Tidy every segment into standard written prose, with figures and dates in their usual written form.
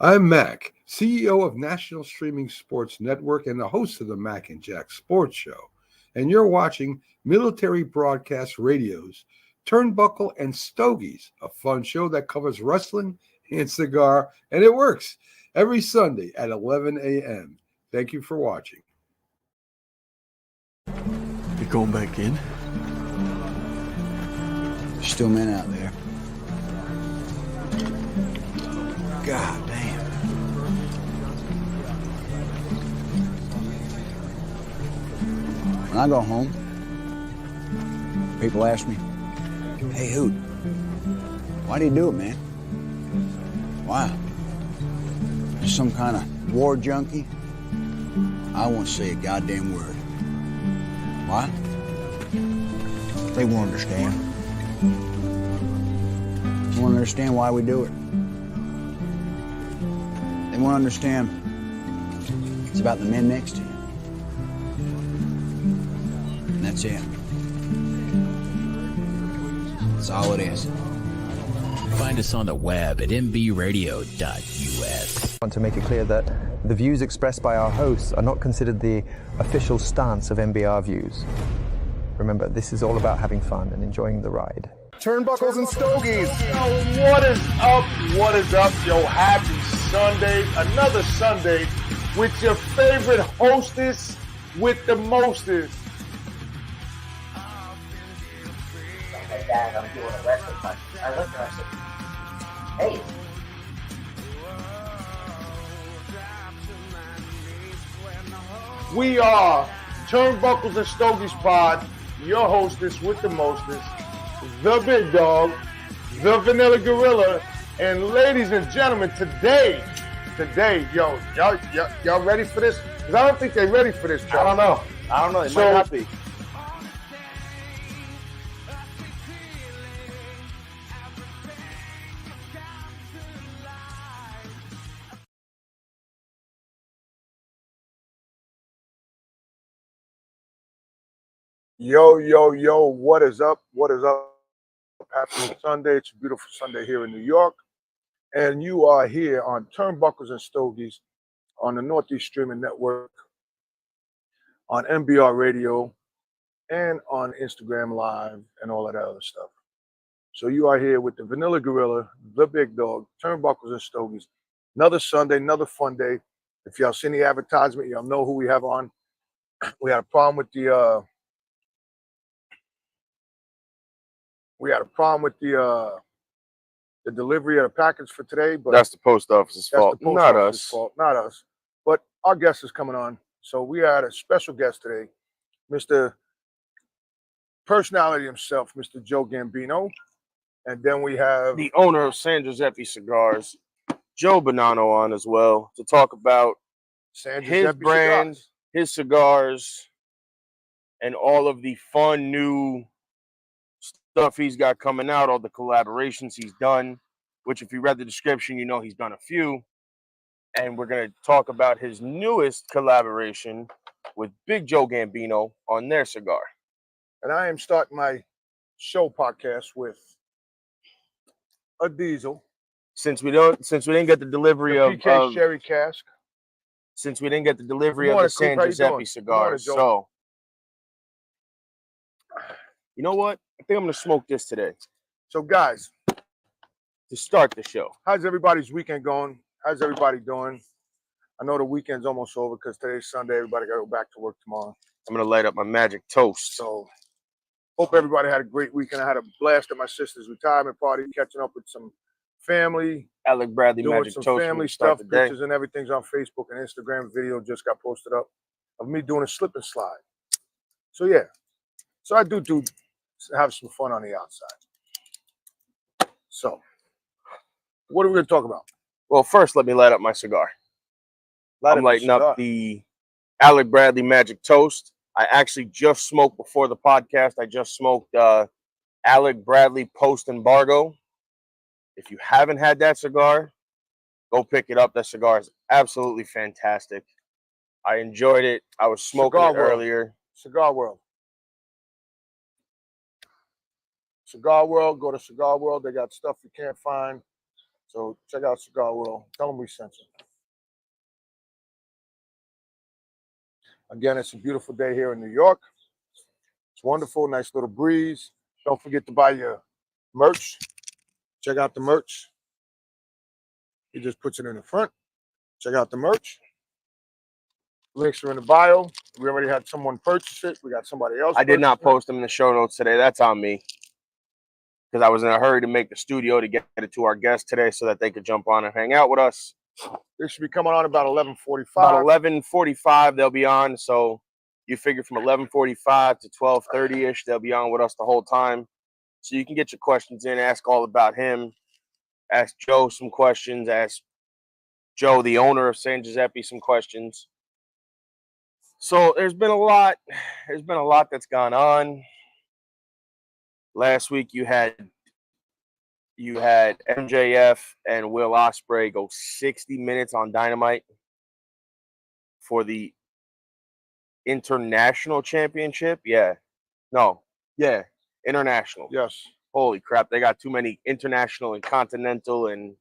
I'm Mac, CEO of National Streaming Sports Network and the host of the Mac and Jack Sports Show. And you're watching Military Broadcast Radio's Turnbuckle and Stogies, a fun show that covers wrestling and cigar, and it works every Sunday at 11 a.m. Thank you for watching. You going back in? There's still men out there. God damn. When I go home, people ask me, "Hey, Hoot, why do you do it, man? Why? You some kind of war junkie?" I won't say a goddamn word. Why? They won't understand. They won't understand why we do it. They won't understand it's about the men next to you. And that's it. That's all it is. Find us on the web at mbradio.us. I want to make it clear that the views expressed by our hosts are not considered the official stance of MBR Views. Remember, this is all about having fun and enjoying the ride. Turnbuckles and Stogies. Yo, what is up? What is up, yo? Happy Sunday. Another Sunday with your favorite hostess with the mostest. My dad, I'm doing a wrestling punch. I looked and I said, hey. We are Turnbuckles and Stogies Pod, your hostess with the mostest, the big dog, the vanilla gorilla, and ladies and gentlemen, today, yo, y'all ready for this? Because I don't think they're ready for this, Joe. I don't know. It might not be. Yo, what is up? What is up? Happy Sunday. It's a beautiful Sunday here in New York. And you are here on Turnbuckles and Stogies on the Northeast Streaming Network, on MBR Radio, and on Instagram Live and all of that other stuff. So you are here with the Vanilla Gorilla, the Big Dog, Turnbuckles and Stogies. Another Sunday, another fun day. If y'all seen the advertisement, y'all know who we have on. We had a problem with the delivery of the package for today, but that's the post office's fault, not us. Not us. But our guest is coming on. So we had a special guest today, Mr. Personality himself, Mr. Joe Gambino. And then we have the owner of San Giuseppe Cigars, Joe Bonanno, on as well to talk about his brand, his cigars, and all of the fun new stuff he's got coming out, all the collaborations he's done, which if you read the description, you know he's done a few. And we're going to talk about his newest collaboration with Big Joe Gambino on their cigar. And I am starting my show podcast with a diesel. Since we didn't get the delivery of PK Sherry Cask. Since we didn't get the delivery of the San Giuseppe cigars. So you know what? I think I'm going to smoke this today. So, guys, to start the show, how's everybody's weekend going? How's everybody doing? I know the weekend's almost over because today's Sunday. Everybody got to go back to work tomorrow. I'm going to light up my magic toast. So, hope everybody had a great weekend. I had a blast at my sister's retirement party, catching up with some family. Alec Bradley doing magic some toast. Family stuff, pictures and everything's on Facebook and Instagram. Video just got posted up of me doing a slip and slide. So, yeah. So, I do have some fun on the outside. So, what are we going to talk about? Well, first, let me light up my cigar. I'm lighting up the Alec Bradley Magic Toast. I actually just smoked before the podcast. I just smoked Alec Bradley Post Embargo. If you haven't had that cigar, go pick it up. That cigar is absolutely fantastic. I enjoyed it. I was smoking it earlier. Cigar World. Cigar World. Go to Cigar World. They got stuff you can't find So check out Cigar World. Tell them we sent you. Again, it's a beautiful day here in New York. It's wonderful, nice little breeze. Don't forget to buy your merch. Check out the merch. He just puts it in the front. Check out the merch. Links are in the bio. We already had someone purchase it. We got somebody else. I did not post them in the show notes today. That's on me. Because I was in a hurry to make the studio to get it to our guests today so that they could jump on and hang out with us. They should be coming on about 11:45. About 11:45 they'll be on. So you figure from 11:45 to 12:30-ish, they'll be on with us the whole time. So you can get your questions in, ask all about him, ask Joe some questions, ask Joe, the owner of San Giuseppe, some questions. So there's been a lot that's gone on. Last week you had MJF and Will Ospreay go 60 minutes on Dynamite for the International Championship. International. Yes. Holy crap, they got too many international and continental and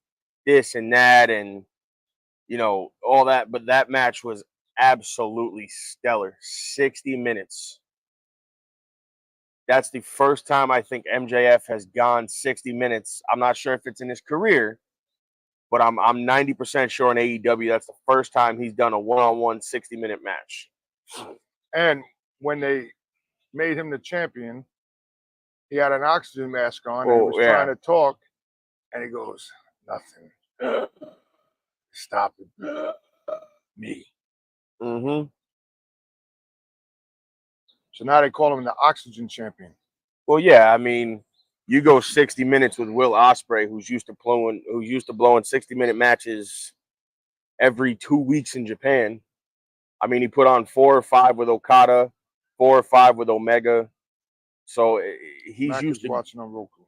this and that and all that. But that match was absolutely stellar. 60 minutes. That's the first time I think MJF has gone 60 minutes. I'm not sure if it's in his career, but I'm 90% sure in AEW that's the first time he's done a one-on-one 60-minute match. And when they made him the champion, he had an oxygen mask on and he was trying to talk, and he goes, "Nothing. Stop it. Me." Mm-hmm. So now they call him the oxygen champion. Well, yeah, I mean, you go 60 minutes with Will Ospreay, who's used to blowing 60-minute matches every 2 weeks in Japan. I mean, he put on 4 or 5 with Okada, 4 or 5 with Omega. So he's Mac used is to watching on Roku.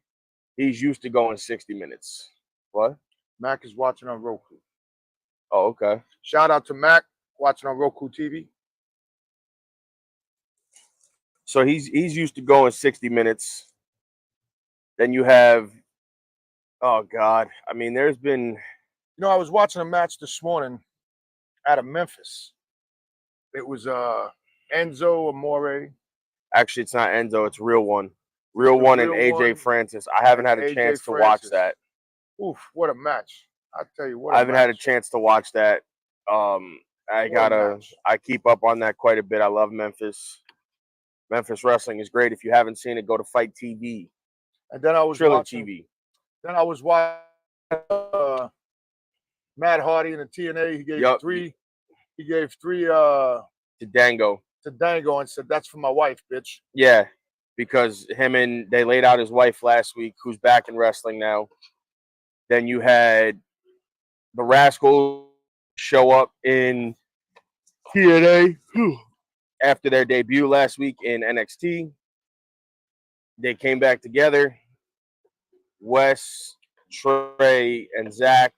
He's used to going 60 minutes. What? Mac is watching on Roku. Oh, okay. Shout out to Mac watching on Roku TV. So he's used to going 60 minutes. Then you have, oh God, I mean, there's been. I was watching a match this morning out of Memphis. It was Enzo Amore. Actually, it's not Enzo. It's Real One. Real One and AJ Francis. I haven't had a chance to watch that. Oof, what a match. I tell you what. I haven't had a chance to watch that. I keep up on that quite a bit. I love Memphis. Memphis wrestling is great. If you haven't seen it, go to Fight TV. And then I was watching TV. Then I was watching Matt Hardy in the TNA. He gave 3. He gave 3 to Dango. To Dango and said, "That's for my wife, bitch." Yeah, because they laid out his wife last week, who's back in wrestling now. Then you had the Rascals show up in TNA after their debut last week in NXT. They came back together. Wes, Trey, and Zach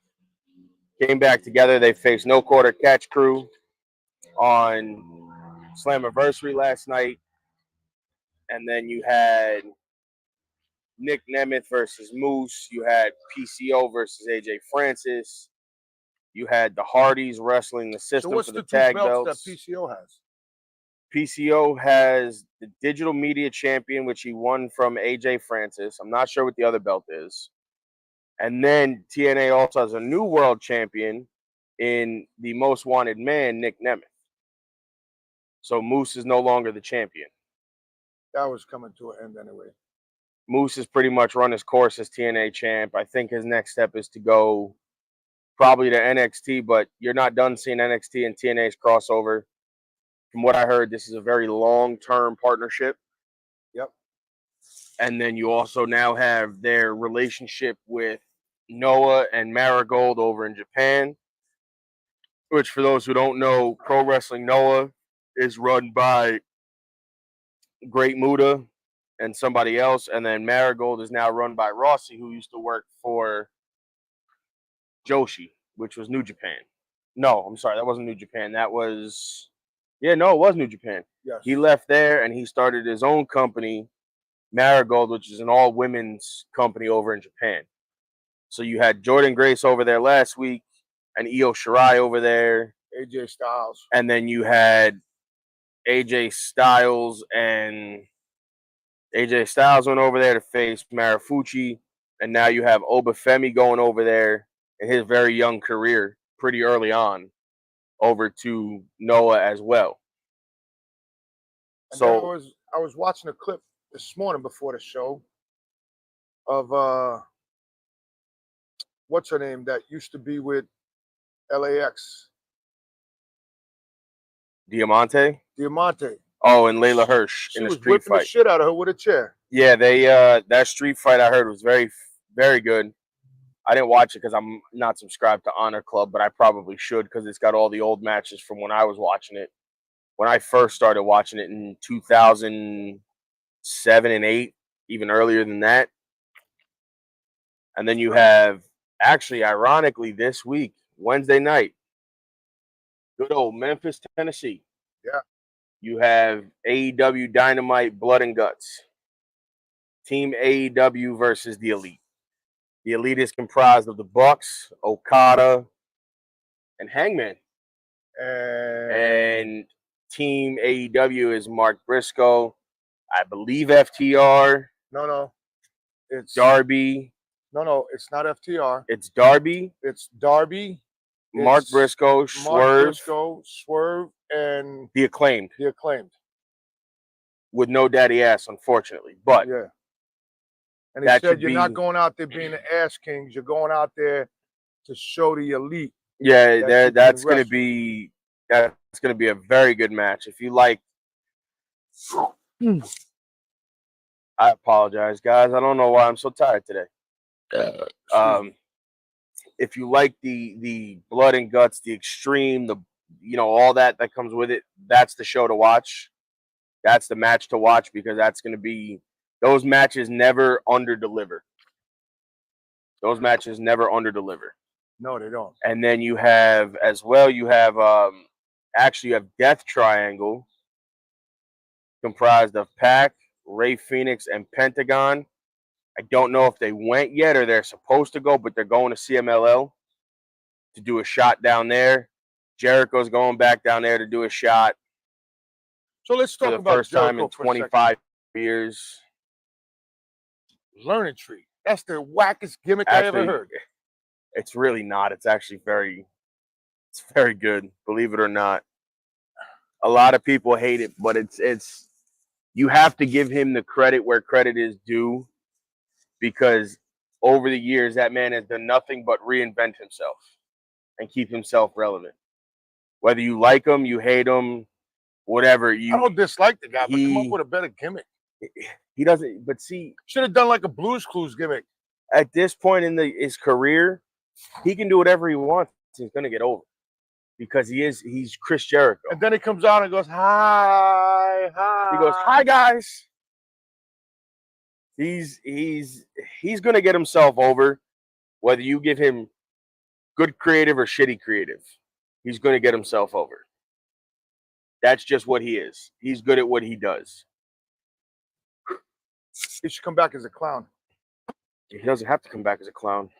came back together. They faced No Quarter Catch Crew on Slammiversary last night. And then you had Nick Nemeth versus Moose. You had PCO versus AJ Francis. You had the Hardys wrestling the system for the tag belts. That PCO has? PCO has the Digital Media Champion, which he won from AJ Francis. I'm not sure what the other belt is. And then TNA also has a new world champion in the Most Wanted Man, Nick Nemeth. So Moose is no longer the champion. That was coming to an end anyway. Moose has pretty much run his course as TNA champ. I think his next step is to go probably to NXT, but you're not done seeing NXT and TNA's crossover. From what I heard, this is a very long-term partnership. Yep. And then you also now have their relationship with Noah and Marigold over in Japan, which for those who don't know, Pro Wrestling Noah is run by Great Muta and somebody else. And then Marigold is now run by Rossi, who used to work for Joshi, which was New Japan. No, I'm sorry, that wasn't New Japan. That was... it was New Japan. Yes. He left there and he started his own company, Marigold, which is an all-women's company over in Japan. So you had Jordan Grace over there last week and Io Shirai over there. AJ Styles. And then you had AJ Styles went over there to face Marufuji. And now you have Obafemi going over there in his very young career, pretty early on, over to Noah as well. And So I was watching a clip this morning before the show of what's her name that used to be with LAX. Diamante. Oh, and Layla Hirsch in a street whipping fight. The shit out of her with a chair. Yeah, they that street fight I heard was very, very good. I didn't watch it because I'm not subscribed to Honor Club, but I probably should because it's got all the old matches from when I was watching it. When I first started watching it in 2007 and 8, even earlier than that. And then you have, actually, ironically, this week, Wednesday night, good old Memphis, Tennessee. Yeah. You have AEW Dynamite Blood and Guts. Team AEW versus the Elite. The Elite is comprised of the Bucks, Okada, and Hangman. And Team AEW is Mark Briscoe, I believe FTR. No. It's Darby. No, it's not FTR. It's Darby. It's Darby. Mark Briscoe, Swerve, and the Acclaimed. With no daddy ass, unfortunately. But yeah. And he said you're not going out there being the ass kings. You're going out there to show the Elite. Yeah, that's gonna be a very good match. If you like, I apologize, guys. I don't know why I'm so tired today. If you like the blood and guts, the extreme, all that comes with it, that's the show to watch. That's the match to watch because that's going to be, those matches never underdeliver. No, they don't. And then you have as well, you have Death Triangle comprised of Pac, Ray Phoenix, and Pentagon. I don't know if they went yet or they're supposed to go, but they're going to CMLL to do a shot down there. Jericho's going back down there to do a shot. So let's talk about first time in 25 years. Learning Tree. That's the wackest gimmick I ever heard. It's really not. It's actually very good, believe it or not. A lot of people hate it, but it's you have to give him the credit where credit is due, because over the years that man has done nothing but reinvent himself and keep himself relevant. Whether you like him, you hate him, whatever. I don't dislike the guy, but come up with a better gimmick. He doesn't, but see, should have done like a Blues Clues gimmick. At this point in his career, he can do whatever he wants. He's gonna get over because he's Chris Jericho. And then he comes out and goes, hi. He goes, hi guys. He's gonna get himself over, whether you give him good creative or shitty creative. He's gonna get himself over. That's just what he is. He's good at what he does. He should come back as a clown. He doesn't have to come back as a clown.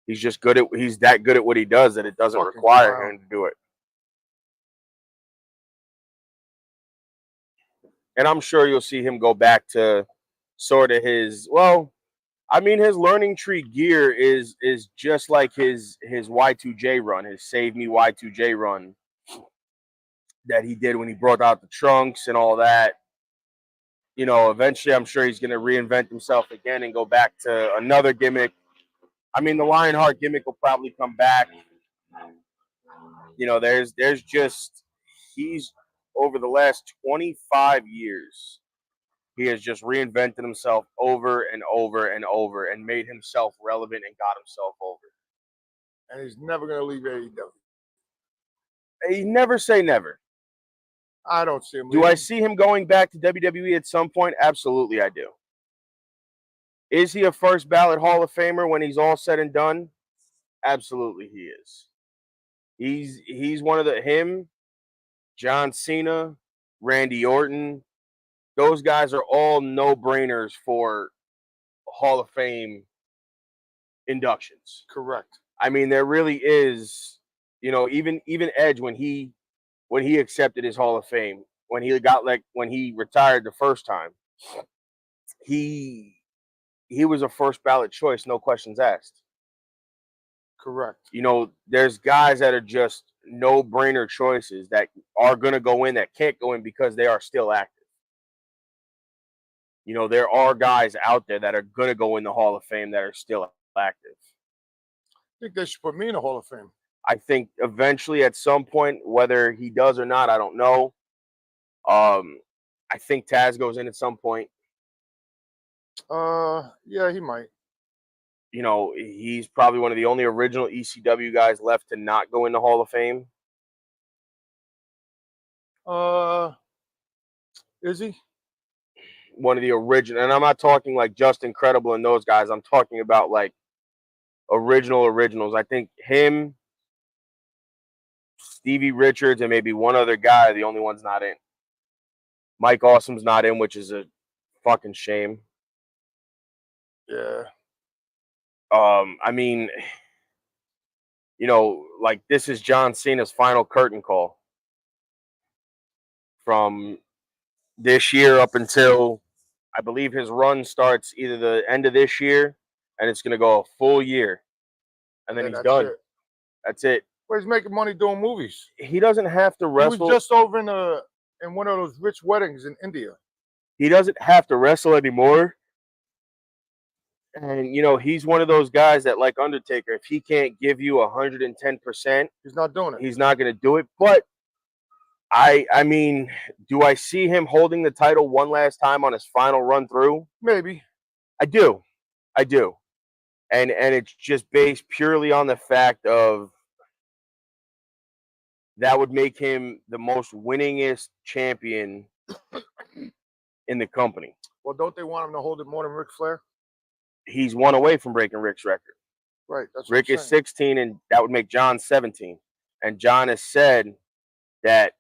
He's just he's that good at what he does that it doesn't require him to do it. And I'm sure you'll see him go back to sort of his learning tree gear is just like his Y2J run, his Save Me Y2J run that he did when he brought out the trunks and all that. Eventually I'm sure he's going to reinvent himself again and go back to another gimmick. I mean, the Lionheart gimmick will probably come back. He's over the last 25 years, he has just reinvented himself over and over and over and made himself relevant and got himself over. And he's never going to leave AEW. You never say never. I don't see him. Do I see him going back to WWE at some point? Absolutely, I do. Is he a first ballot Hall of Famer when he's all said and done? Absolutely, he is. He's one of him, John Cena, Randy Orton. Those guys are all no-brainers for Hall of Fame inductions. Correct. I mean, there really is, you know, even Edge when he accepted his Hall of Fame, when he retired the first time, he was a first ballot choice, no questions asked. Correct. You know, there's guys that are just no-brainer choices that are going to go in that can't go in because they are still active. You know, there are guys out there that are going to go in the Hall of Fame that are still active. I think they should put me in the Hall of Fame. I think eventually at some point, whether he does or not, I don't know. I think Taz goes in at some point. Yeah, he might. You know, he's probably one of the only original ECW guys left to not go in the Hall of Fame. Is he? One of the original, and I'm not talking like Just Incredible and those guys. I'm talking about like originals. I think him, Stevie Richards, and maybe one other guy are the only ones not in. Mike Awesome's not in, which is a fucking shame. Yeah. I mean, you know, like this is John Cena's final curtain call from this year up until I believe his run starts either the end of this year and it's going to go a full year and then he's done. That's it. Well, he's making money doing movies. He doesn't have to wrestle. He was just over in one of those rich weddings in India. He doesn't have to wrestle anymore. And, you know, he's one of those guys that, like Undertaker, if he can't give you 110%, he's not doing it. He's not going to do it. But, I mean, do I see him holding the title one last time on his final run through? Maybe. I do. And it's just based purely on the fact of that would make him the most winningest champion in the company. Well, don't they want him to hold it more than Ric Flair? He's one away from breaking Rick's record. Right. That's Rick is 16, and that would make John 17. And John has said that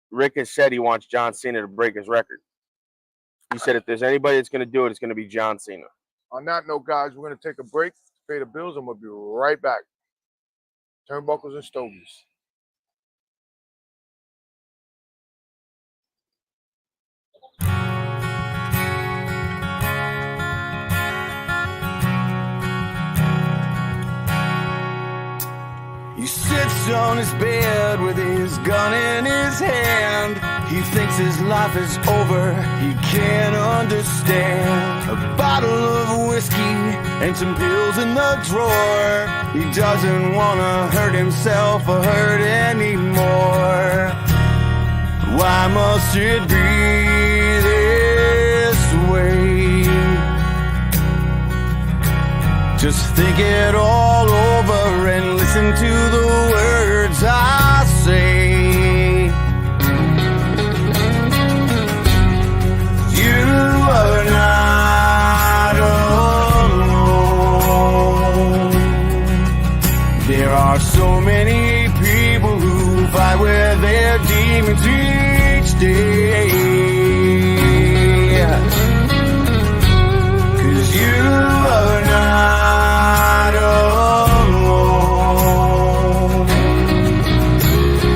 Rick has said he wants John Cena to break his record. He said if there's anybody that's going to do it, it's going to be John Cena. On that note, guys, we're going to take a break, pay the bills, and we'll be right back. Turnbuckles and Stogies. He sits on his bed with his gun in his hand. He thinks his life is over, he can't understand. A bottle of whiskey and some pills in the drawer. He doesn't want to hurt himself or hurt anymore. Why must it be this way? Just think it all over and listen to the words I say. You are not alone. There are so many people who fight with their demons each day. 'Cause you are not alone.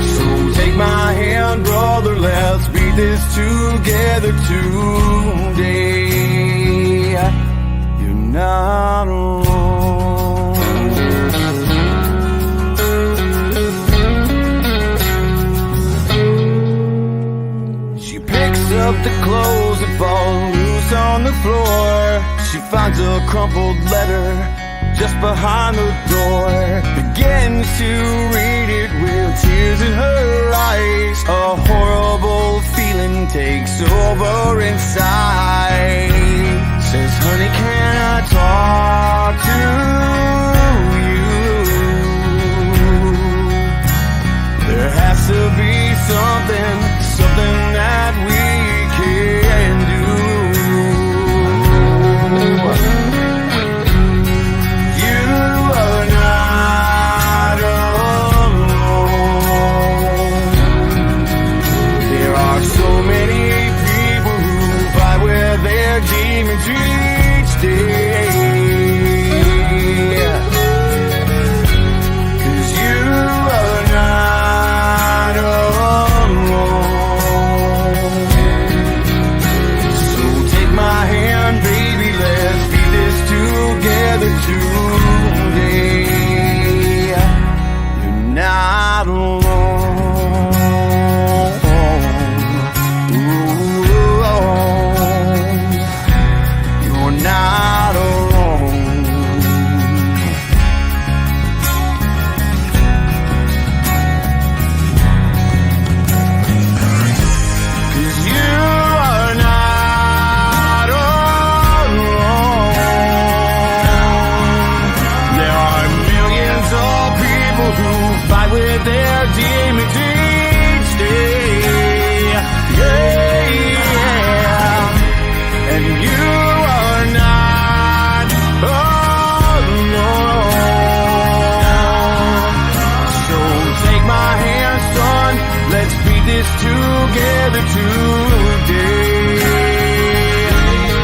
So take my hand, brother, let's beat this together today. You're not alone. She picks up the clothes that fall loose on the floor. She finds a crumpled letter just behind the door. Begins to read it with tears in her eyes. A horrible feeling takes over inside. Says, honey, can I talk to you? There has to be something that we can do. You are not alone. There are so many people who fight with their demons each day. who fight with their demons each day. Yeah, and you are not alone. So take my hand, son, let's beat this together today.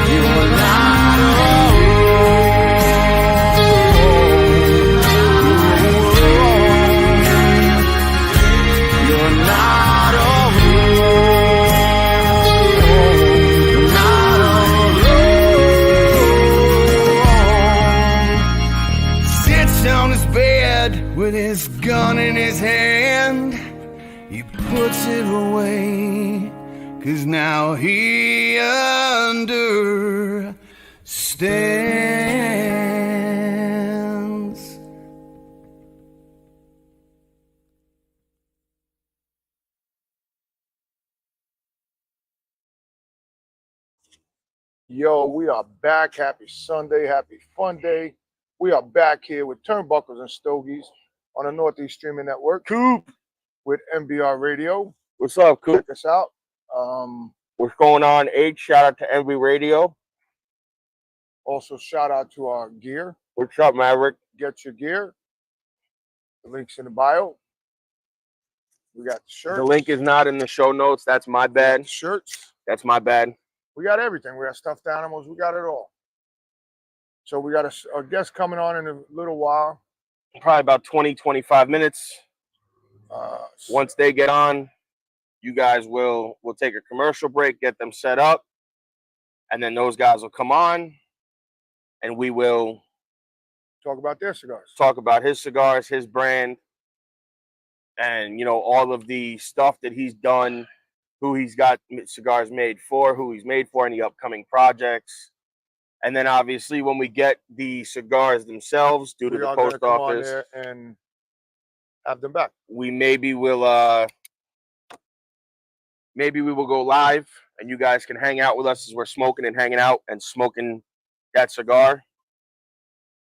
You're not alone. You're not alone. Sits on his bed with his gun in his hand. He puts it away, 'cause now he understands. Yo, we are back. Happy Sunday. Happy fun day. We are back here with Turnbuckles and Stogies on the Northeast Streaming Network. Coop, With MBR Radio. what's up, Coop? Check us out. What's going on, H? Shout out to MB Radio. Also, shout out to our gear. What's up, Maverick? Get your gear. The link's in the bio. We got the shirts. The link is not in the show notes. That's my We got bad. the shirts. That's my bad. We got everything. We got stuffed animals. We got it all. So we got a guest coming on in a little while. Probably about 20, 25 minutes. Once they get on, you guys we'll take a commercial break, get them set up, and then those guys will come on, and we will talk about their cigars. talk about his cigars, his brand, and all of the stuff that he's done, who he's got cigars made for, who he's made for, any upcoming projects. And then obviously when we get the cigars themselves due to We the are gonna post come on office, there and have them back. we maybe will go live and you guys can hang out with us as we're smoking and hanging out and smoking that cigar,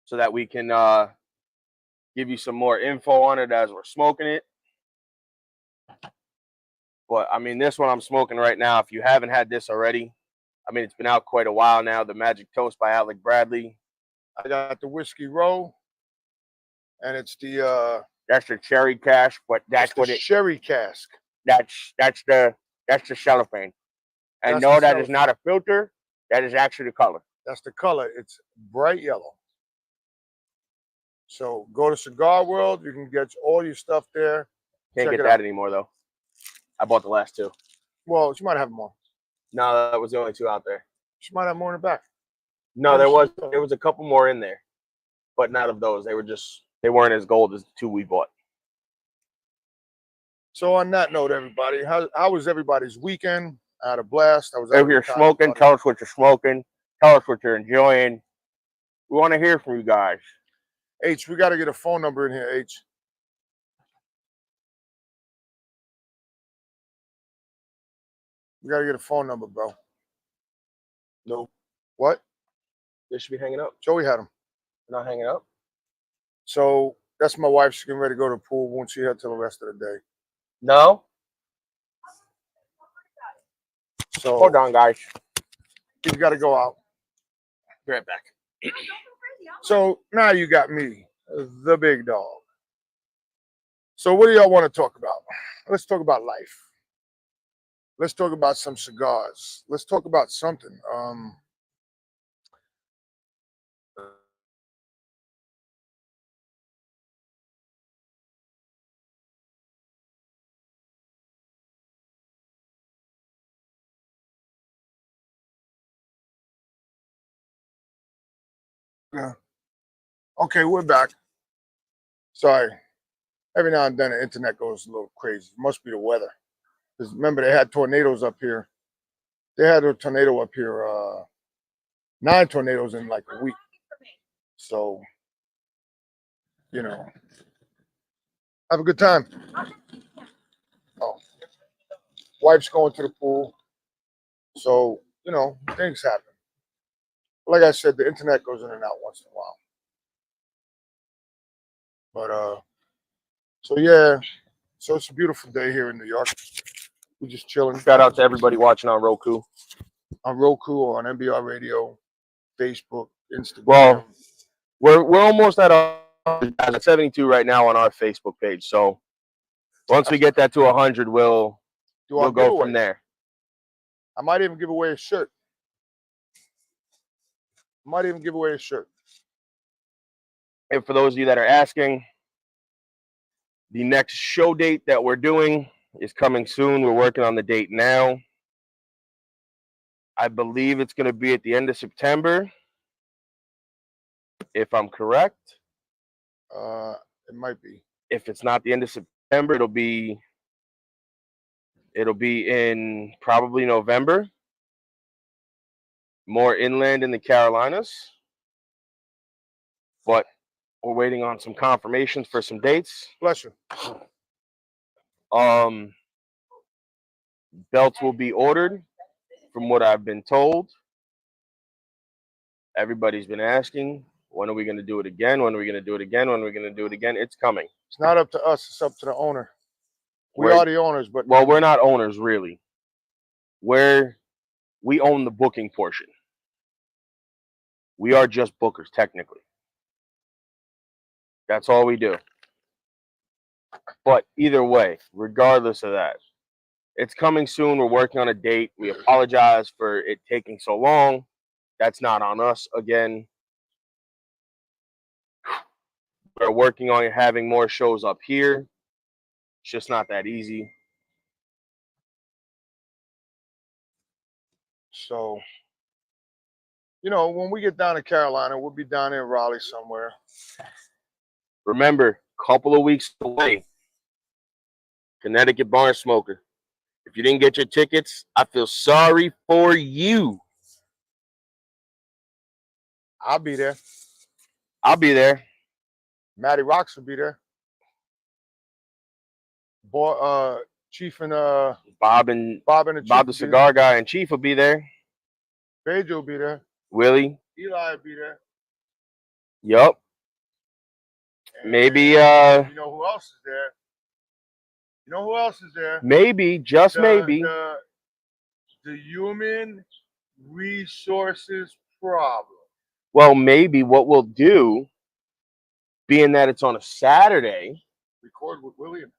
so that we can give you some more info on it as we're smoking it. But I mean, this one I'm smoking right now, if you haven't had this already, I mean, it's been out quite a while now, the Magic Toast by Alec Bradley. I got the Whiskey Row, and it's the That's the cherry cask, but that's what it sherry cask. that's the cellophane. And That's no, the that is not a filter. That is actually the color. That's the color. It's bright yellow. So go to Cigar World. You can get all your stuff there. Can't Check get it that out. anymore though. I bought the last two. Well, she might have more. No, that was the only two out there. She might have more in the back. No, there was a couple more in there, but not of those. They weren't as gold as the two we bought. So on that note, everybody, how was everybody's weekend? I had a blast. I was If you're smoking, tell us what you're smoking. Tell us what you're enjoying. We want to hear from you guys. H, we got to get a phone number in here, H. We got to get a phone number, bro. No, What? they should be hanging up. Joey had them. They're not hanging up. So that's my wife. She's getting ready to go to the pool. Won't see her till the rest of the day. No. So Hold on, guys. he's got to go out. Be right back. So now you got me, the big dog. So what do y'all want to talk about? Let's talk about life. Let's talk about some cigars. Let's talk about something. Yeah. Okay, we're back. Sorry. Every now and then the internet goes a little crazy. It must be the weather. Because remember, they had tornadoes up here. They had a tornado up here, 9 tornadoes in like a week. So, have a good time. Oh, wife's going to the pool. So, things happen. Like I said, the internet goes in and out once in a while. But So yeah, so it's a beautiful day here in New York. We're just chilling. Shout out to everybody watching on Roku. On Roku or on MBR Radio, Facebook, Instagram. Well, we're almost at 72 right now on our Facebook page. So once we get that to 100, we'll go from there. I might even give away a shirt. And for those of you that are asking, the next show date that we're doing is coming soon. We're working on the date now. I believe it's going to be at the end of September, if I'm correct. It might be. If it's not the end of September, it'll be in probably November. More inland in the Carolinas. But we're waiting on some confirmations for some dates. Bless you. Belts will be ordered from what I've been told. Everybody's been asking, when are we going to do it again? When are we going to do it again? When are we going to do it again? It's coming. It's not up to us. It's up to the owner. We are the owners, but well, we're not owners really. We own the booking portion. We are just bookers, technically. That's all we do. But either way, regardless of that, it's coming soon. We're working on a date. We apologize for it taking so long. That's not on us again. We're working on having more shows up here. It's just not that easy. So, when we get down to Carolina, we'll be down in Raleigh somewhere. Remember, couple of weeks away, Connecticut Barn Smoker. If you didn't get your tickets, I feel sorry for you. I'll be there. Matty Rocks will be there. Boy, Chief and Bob the cigar guy and Chief will be there. Pedro will be there. Willie. Eli will be there. Yup. Maybe you know who else is there? Maybe, just maybe. The human resources problem. Well, maybe what we'll do, being that it's on a Saturday, record with William.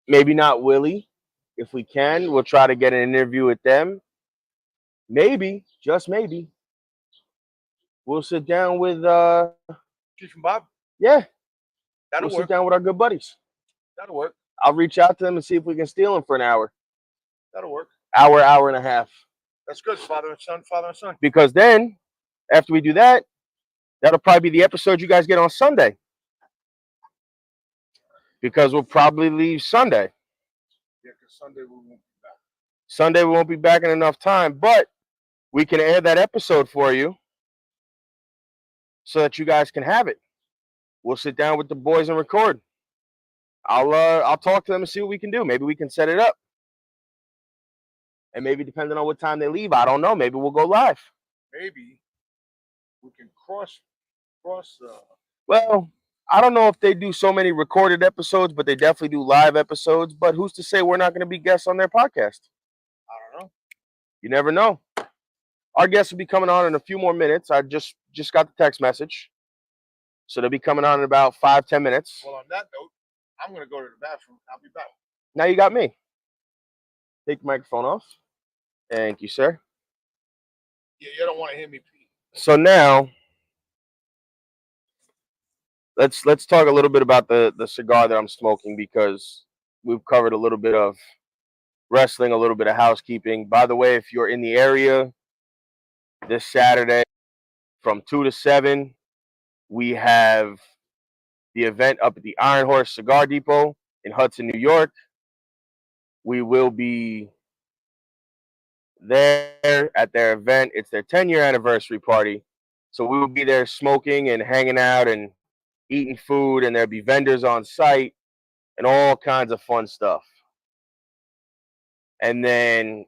Maybe not Willie. If we can, we'll try to get an interview with them. Maybe, just maybe, we'll sit down with Chief and Bob. Yeah. That'll work. Sit down with our good buddies. That'll work. I'll reach out to them and see if we can steal them for an hour. That'll work. Hour and a half. That's good. Father and son. Because then, after we do that, that'll probably be the episode you guys get on Sunday. Because we'll probably leave Sunday. Yeah, because Sunday we won't be back. Sunday we won't be back in enough time, but we can air that episode for you so that you guys can have it. We'll sit down with the boys and record. I'll talk to them and see what we can do. Maybe we can set it up. And maybe depending on what time they leave, I don't know. Maybe we'll go live. Maybe we can cross. Well, I don't know if they do so many recorded episodes, but they definitely do live episodes. But who's to say we're not going to be guests on their podcast? I don't know. You never know. Our guests will be coming on in a few more minutes. I just got the text message. So they'll be coming on in about 5-10 minutes. Well, on that note, I'm going to go to the bathroom. I'll be back. Now you got me. Take the microphone off. Thank you, sir. Yeah, you don't want to hear me pee. So now, let's talk a little bit about the cigar that I'm smoking, because we've covered a little bit of wrestling, a little bit of housekeeping. By the way, if you're in the area this Saturday from 2 to 7, we have the event up at the Iron Horse Cigar Depot in Hudson, New York. We will be there at their event. It's their 10-year anniversary party. So we will be there smoking and hanging out and eating food, and there'll be vendors on site and all kinds of fun stuff. And then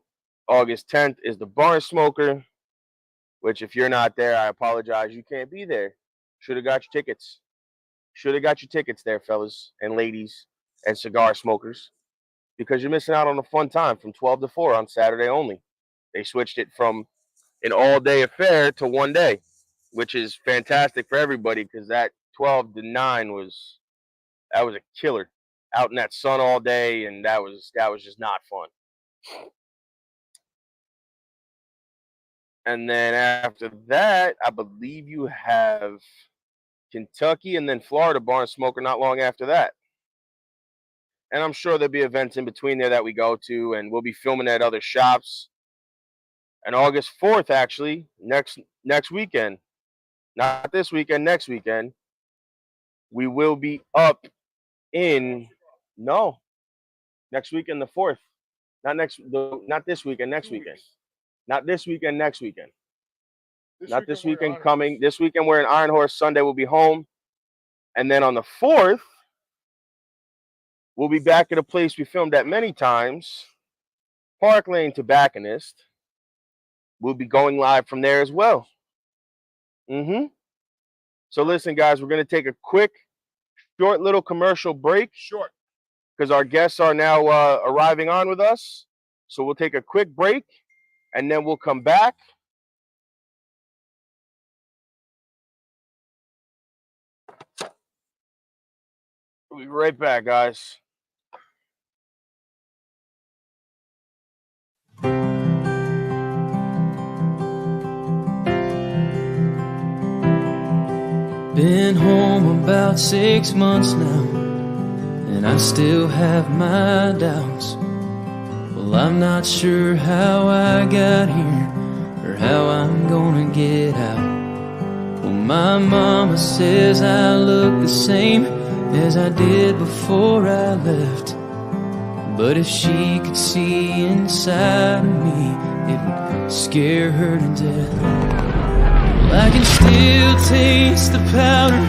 August 10th is the Barn Smoker, which if you're not there, I apologize. You can't be there. Should have got your tickets. Should have got your tickets there, fellas and ladies and cigar smokers, because you're missing out on a fun time from 12 to 4 on Saturday only. They switched it from an all-day affair to one day, which is fantastic for everybody because that 12 to 9 was a killer. Out in that sun all day, and that was just not fun. And then after that, I believe you have Kentucky and then Florida Barn Smoker not long after that. And I'm sure there'll be events in between there that we go to, and we'll be filming at other shops. And August 4th, actually, next weekend, not this weekend, next weekend, we will be up in next weekend, the 4th. Not this weekend, next weekend. Not this weekend, next weekend. Not this weekend coming. This weekend we're in Iron Horse. Sunday we'll be home. And then on the 4th, we'll be back at a place we filmed at many times, Park Lane Tobacconist. We'll be going live from there as well. So listen, guys, we're going to take a quick, short little commercial break. Short. Because our guests are now arriving on with us. So we'll take a quick break, and then we'll come back. We'll be right back, guys. Been home about 6 months now, and I still have my doubts. Well, I'm not sure how I got here or how I'm gonna get out. Well, my mama says I look the same as I did before I left, but if she could see inside of me, it would scare her to death. I can still taste the powder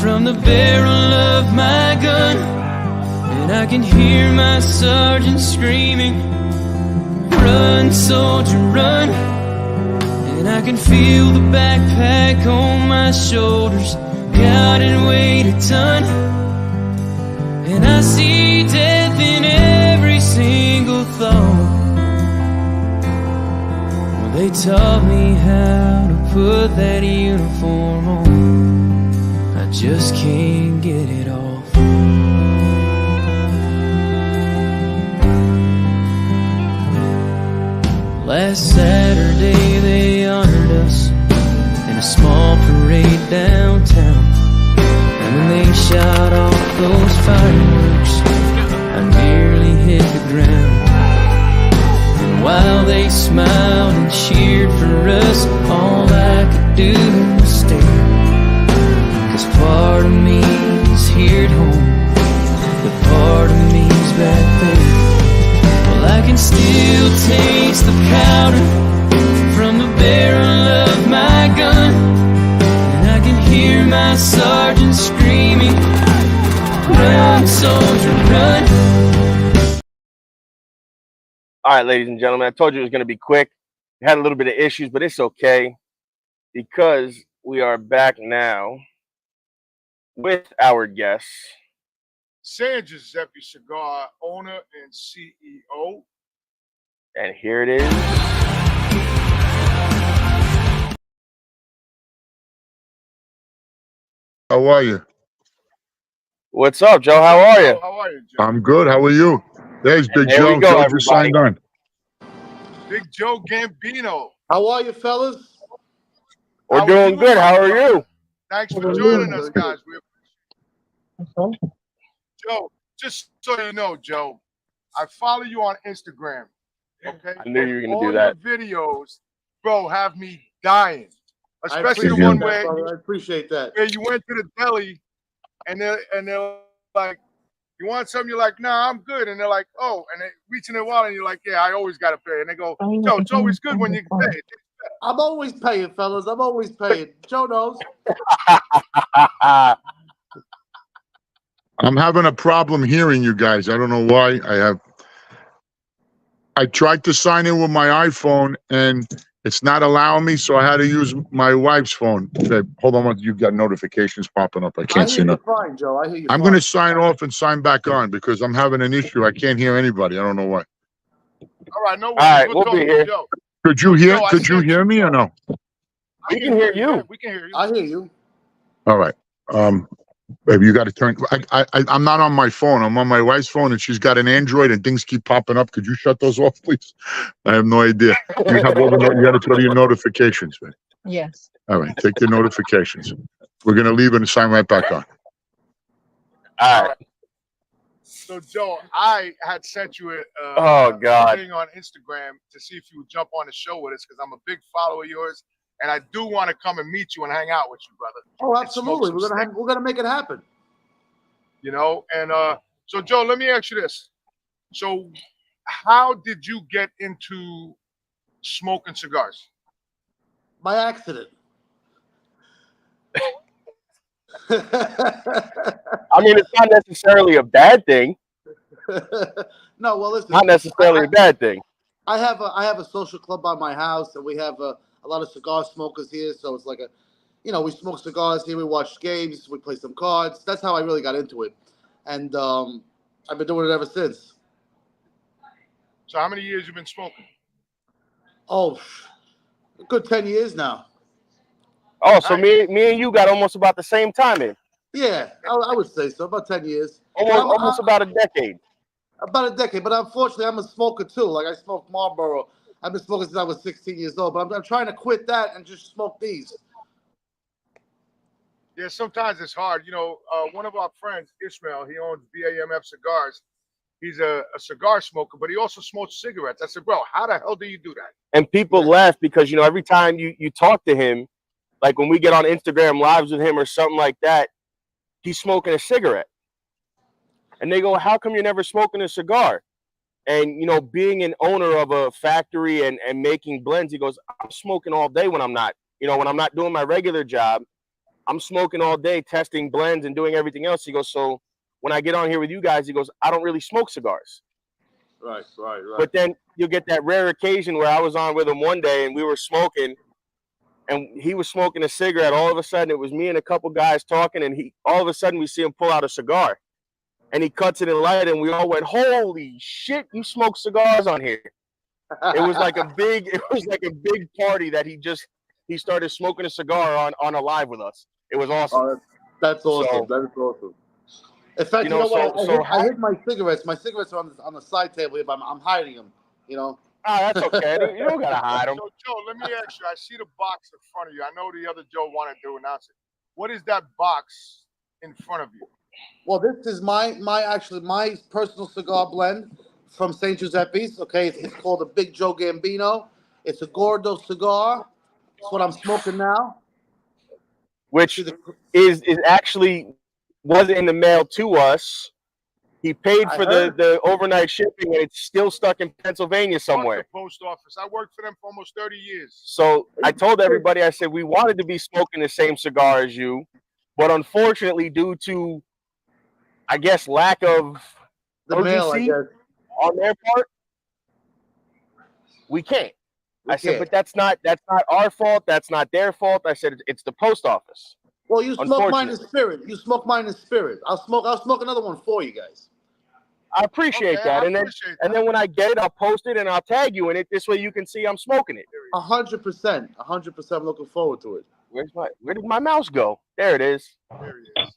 from the barrel of my gun, and I can hear my sergeant screaming, "Run, soldier, run!" And I can feel the backpack on my shoulders, God, it weighed a ton. And I see death in every single thought. Well, they taught me how to put that uniform on. I just can't get it off. Last Saturday they honored us in a small parade downtown, and when they shot off those fireworks, I nearly hit the ground. And while they smiled and cheered for us, all I could do was stare. 'Cause part of me is here at home, but part of me's back there. Well, I can still taste the powder from the barrel of my gun, and I can hear my sergeant screaming, "Run, soldier, run!" All right, ladies and gentlemen, I told you it was going to be quick. We had a little bit of issues, but it's okay because we are back now with our guests. San Giuseppe Cigar owner and CEO. And here it is. How are you? What's up, Joe? How are you? How are you, Joe? I'm good. How are you? There's Big There Joe. we go, Joe just signed on. Big Joe Gambino. How are you, fellas? We're doing good. How are you? Thanks for joining us, guys. Joe, just so you know, Joe, I follow you on Instagram. Okay, I knew you were going to do all that. your videos, bro, have me dying. Especially the one where I appreciate that. where you went to the deli and they're like, "You want something?" You're like, "Nah, I'm good." And they're like, "Oh," and they reach in their wallet and you're like, "Yeah, I always got to pay." And they go, "Joe, it's always good when you can pay." I'm always paying, fellas. I'm always paying. Joe knows. I'm having a problem hearing you guys. I don't know why. I tried to sign in with my iPhone and It's not allowing me, so I had to use my wife's phone. Babe, hold on, you've got notifications popping up. I can't see nothing. Fine, Joe. I hear you. I'm going to sign off and sign back on because I'm having an issue. I can't hear anybody. I don't know why. All right, no worries. All right, we'll be here. Joe. Could you hear? Joe, Could you hear me or no? We can hear you. We can hear you. I hear you. All right. Babe, you got to turn. I'm not on my phone. I'm on my wife's phone, and she's got an Android, and things keep popping up. Could you shut those off, please? I have no idea. You have all the. You got to turn your notifications, man. Yes. All right, take your notifications. We're gonna leave it and sign right back on. All right. So, Joe, I had sent you a thing on Instagram to see if you would jump on the show with us because I'm a big follower of yours, and I do want to come and meet you and hang out with you, brother. Oh, absolutely. We're gonna make it happen. You know, and so, Joe, let me ask you this. So, how did you get into smoking cigars? By accident. I mean, it's not necessarily a bad thing. No, well, listen. Not necessarily a bad thing. I have a social club by my house, and we have a lot of cigar smokers here. So it's like we smoke cigars here. We watch games. We play some cards. That's how I really got into it, and I've been doing it ever since. So how many years you been smoking? Oh, a good 10 years now. Oh, so me and you got almost about the same time in. Yeah, I would say so. About 10 years. Almost about a decade. About a decade, but unfortunately, I'm a smoker too. Like I smoke Marlboro. I've been smoking since I was 16 years old, but I'm trying to quit that and just smoke these. Yeah, sometimes it's hard. You know, one of our friends, Ishmael, he owns BAMF Cigars. He's a cigar smoker, but he also smokes cigarettes. I said, bro, how the hell do you do that? And people laugh because, every time you talk to him, like when we get on Instagram lives with him or something like that, he's smoking a cigarette. And they go, how come you're never smoking a cigar? And, being an owner of a factory and making blends, he goes, I'm smoking all day when I'm not, when I'm not doing my regular job, I'm smoking all day, testing blends and doing everything else. He goes, so when I get on here with you guys, he goes, I don't really smoke cigars. Right. But then you'll get that rare occasion where I was on with him one day and we were smoking and he was smoking a cigarette. All of a sudden, it was me and a couple guys talking, and all of a sudden we see him pull out a cigar. And he cuts it and light it, and we all went, holy shit, you smoke cigars on here. It was like a big party that he started smoking a cigar on a live with us. It was awesome. Oh, that's awesome. That is awesome. In fact, you know what? I hid my cigarettes. My cigarettes are on the side table here, but I'm hiding them. Oh, that's okay. You don't gotta hide them. So, Joe, let me ask you. I see the box in front of you. I know the other Joe wanted to announce it. What is that box in front of you? Well, this is my personal cigar blend from San Giuseppe's. Okay, it's called the Big Joe Gambino. It's a Gordo cigar. That's what I'm smoking now. Which is actually wasn't in the mail to us. He paid for the overnight shipping, and it's still stuck in Pennsylvania somewhere. The post office. I worked for them for almost 30 years. So I told everybody, I said, we wanted to be smoking the same cigar as you, but unfortunately, due to, I guess, lack of urgency on their part, we can't. I said, but that's not our fault. That's not their fault. I said, it's the post office. Well, you smoke mine in spirit. You smoke mine in spirit. I'll smoke another one for you guys. I appreciate that. And then when I get it, I'll post it and I'll tag you in it. This way you can see I'm smoking it. 100%. 100%. I'm looking forward to it. Where did my mouse go? There it is. There he is.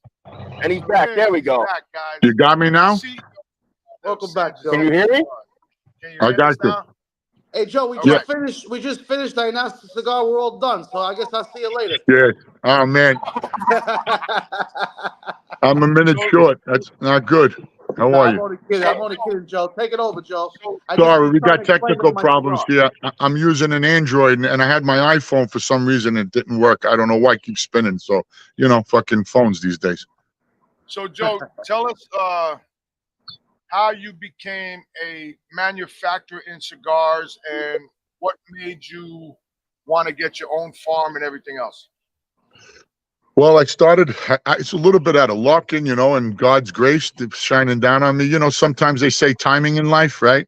And he's back. There we go. Back, guys. You got me now? Welcome back, Joe. Can you hear me? I got you. Hey, Joe, we just finished. I announced the cigar. We're all done. So I guess I'll see you later. Yeah. Oh, man. I'm a minute short. That's not good. How are you? I'm only kidding, Joe. Take it over, Joe. Sorry, we got technical problems here. I'm using an Android, and I had my iPhone for some reason. It didn't work. I don't know why it keeps spinning. So, fucking phones these days. So, Joe, tell us how you became a manufacturer in cigars and what made you want to get your own farm and everything else. Well, I started, it's a little bit out of luck and God's grace shining down on me. Sometimes they say timing in life, right?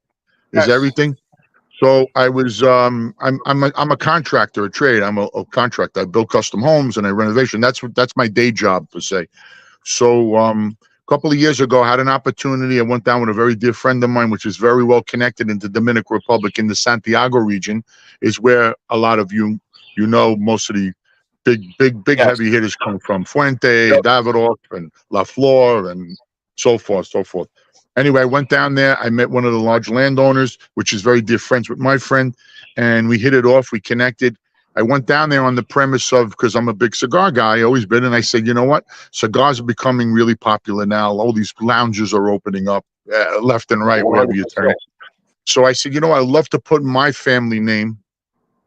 Is everything. So I was I'm a contractor, a trade. I'm a contractor. I build custom homes and I renovation. That's my day job per se. So a couple of years ago, I had an opportunity. I went down with a very dear friend of mine, which is very well connected into Dominican Republic in the Santiago region, is where a lot of most of the big Yes. heavy hitters come from. Fuente, Davidoff, and La Flor, and so forth, so forth. Anyway, I went down there. I met one of the large landowners, which is very dear friends with my friend, and we hit it off. We connected. I went down there on the premise of, because I'm a big cigar guy, always been, and I said, you know what? Cigars are becoming really popular now. All these lounges are opening up left and right, wherever you turn. So I said, you know, I'd love to put my family name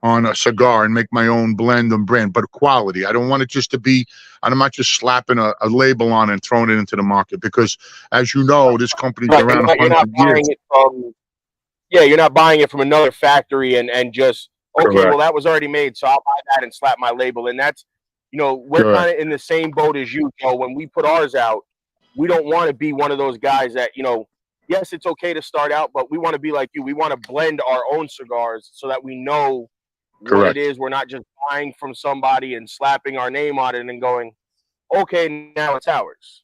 on a cigar and make my own blend and brand, but quality. I don't want it just to be, I'm not just slapping a label on and throwing it into the market, because as you know, this company's around 100 years. You're not buying it from another factory and just, okay, Correct. well, that was already made, so I'll buy that and slap my label. And that's, we're kind of in the same boat as you, Joe. When we put ours out, we don't want to be one of those guys that, yes, it's okay to start out, but we want to be like you. We want to blend our own cigars so that we know what it is. We're not just buying from somebody and slapping our name on it and going, okay, now it's ours.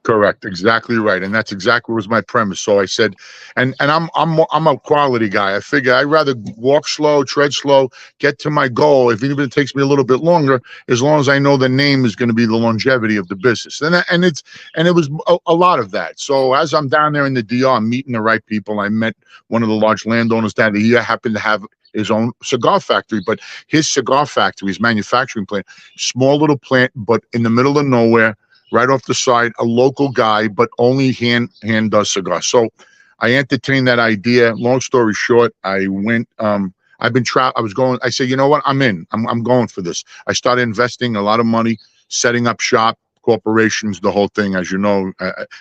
Correct, exactly right, and that's exactly what was my premise. So I said, and I'm a quality guy. I figure I'd rather walk slow, tread slow, get to my goal, even if it takes me a little bit longer, as long as I know the name is going to be the longevity of the business. And it was a lot of that. So as I'm down there in the DR, I'm meeting the right people. I met one of the large landowners down there. He happened to have his own cigar factory, but his cigar factory, his manufacturing plant, small little plant, but in the middle of nowhere, right off the side, a local guy, but only hand does cigars. So I entertained that idea. Long story short, I went, I said, you know what? I'm in. I'm going for this. I started investing a lot of money, setting up shop, corporations, the whole thing, as you know.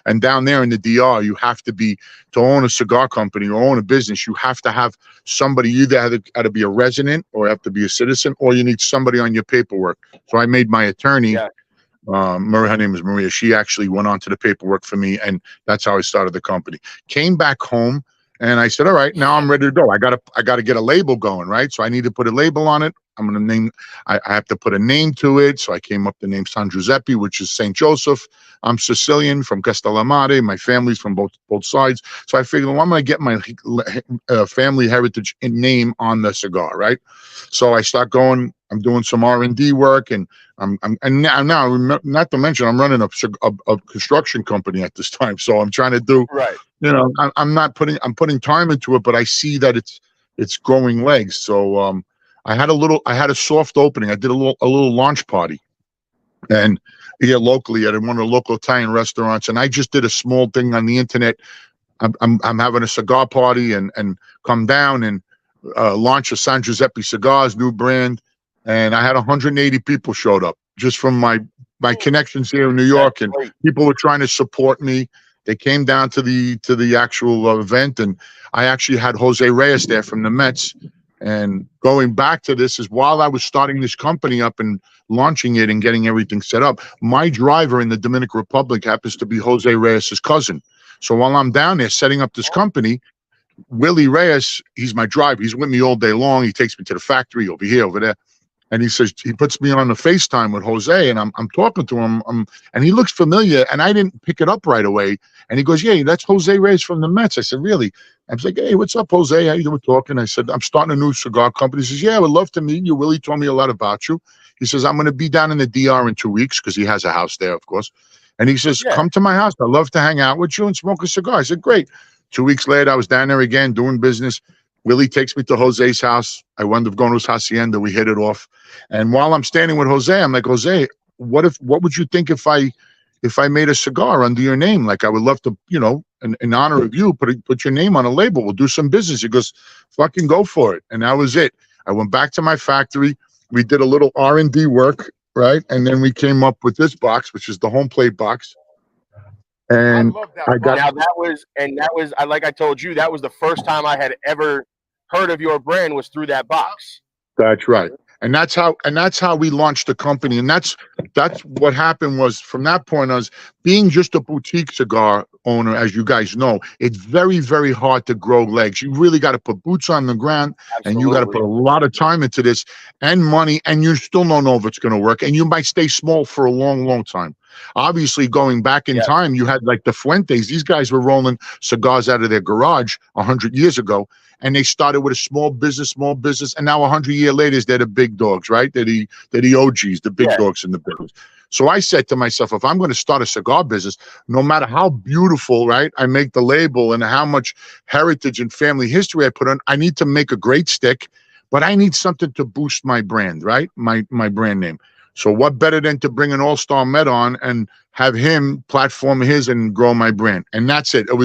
And down there in the DR, you have to own a cigar company or own a business, you have to have somebody, either had to be a resident or have to be a citizen, or you need somebody on your paperwork. So I made my attorney. Yeah. Her name is Maria. She actually went on to the paperwork for me, and that's how I started the company. Came back home, and I said, all right, now I'm ready to go. I gotta get a label going, right? So I need to put a label on it. I'm gonna name. I have to put a name to it. So I came up with the name San Giuseppe, which is St. Joseph. I'm Sicilian from Castellamare. My family's from both sides. So I figured, well, I'm gonna get my family heritage name on the cigar, right? So I start going. I'm doing some R&D work, and now not to mention I'm running a construction company at this time. So I'm trying to do right. I'm putting time into it, but I see that it's growing legs. So I had a soft opening. I did a little launch party, and here locally at one of the local Italian restaurants, and I just did a small thing on the internet. I'm having a cigar party and come down and launch a San Giuseppe cigars, new brand. And I had 180 people showed up just from my connections here in New York, and people were trying to support me. They came down to the actual event, and I actually had Jose Reyes there from the Mets. And going back to this is while I was starting this company up and launching it and getting everything set up, my driver in the Dominican Republic happens to be Jose Reyes' cousin. So while I'm down there setting up this company, Willie Reyes, he's my driver. He's with me all day long. He takes me to the factory over here, over there. And he says, he puts me on the FaceTime with Jose, and I'm talking to him, and he looks familiar, and I didn't pick it up right away. And he goes, yeah, that's Jose Reyes from the Mets. I said, really? I was like, hey, what's up, Jose? How you doing? We're talking. I said, I'm starting a new cigar company. He says, yeah, I would love to meet you. Willie told me a lot about you. He says, I'm going to be down in the DR in 2 weeks, because he has a house there, of course. And he says, come to my house. I'd love to hang out with you and smoke a cigar. I said, great. 2 weeks later, I was down there again doing business. Willie takes me to Jose's house. I wound up going to his hacienda. We hit it off. And while I'm standing with Jose, I'm like, Jose, what would you think if I made a cigar under your name? Like, I would love to, in honor of you, put your name on a label. We'll do some business. He goes, fucking go for it. And that was it. I went back to my factory. We did a little R&D work, right? And then we came up with this box, which is the home plate box. And that was like I told you, that was the first time I had ever heard of your brand, was through that box. That's right. And that's how we launched the company. And that's what happened was from that point on, being just a boutique cigar owner, as you guys know, it's very, very hard to grow legs. You really got to put boots on the ground. Absolutely. And you got to put a lot of time into this and money, and you still don't know if it's going to work. And you might stay small for a long, long time. Obviously, going back in time, you had like the Fuentes. These guys were rolling cigars out of their garage 100 years ago. And they started with a small business, and now 100 years later, they're the big dogs, right? They're the OGs, the big dogs in the business. So I said to myself, if I'm going to start a cigar business, no matter how beautiful, right, I make the label and how much heritage and family history I put on, I need to make a great stick, but I need something to boost my brand, right? My brand name. So what better than to bring an all-star Met on and have him platform his and grow my brand? And that's it. It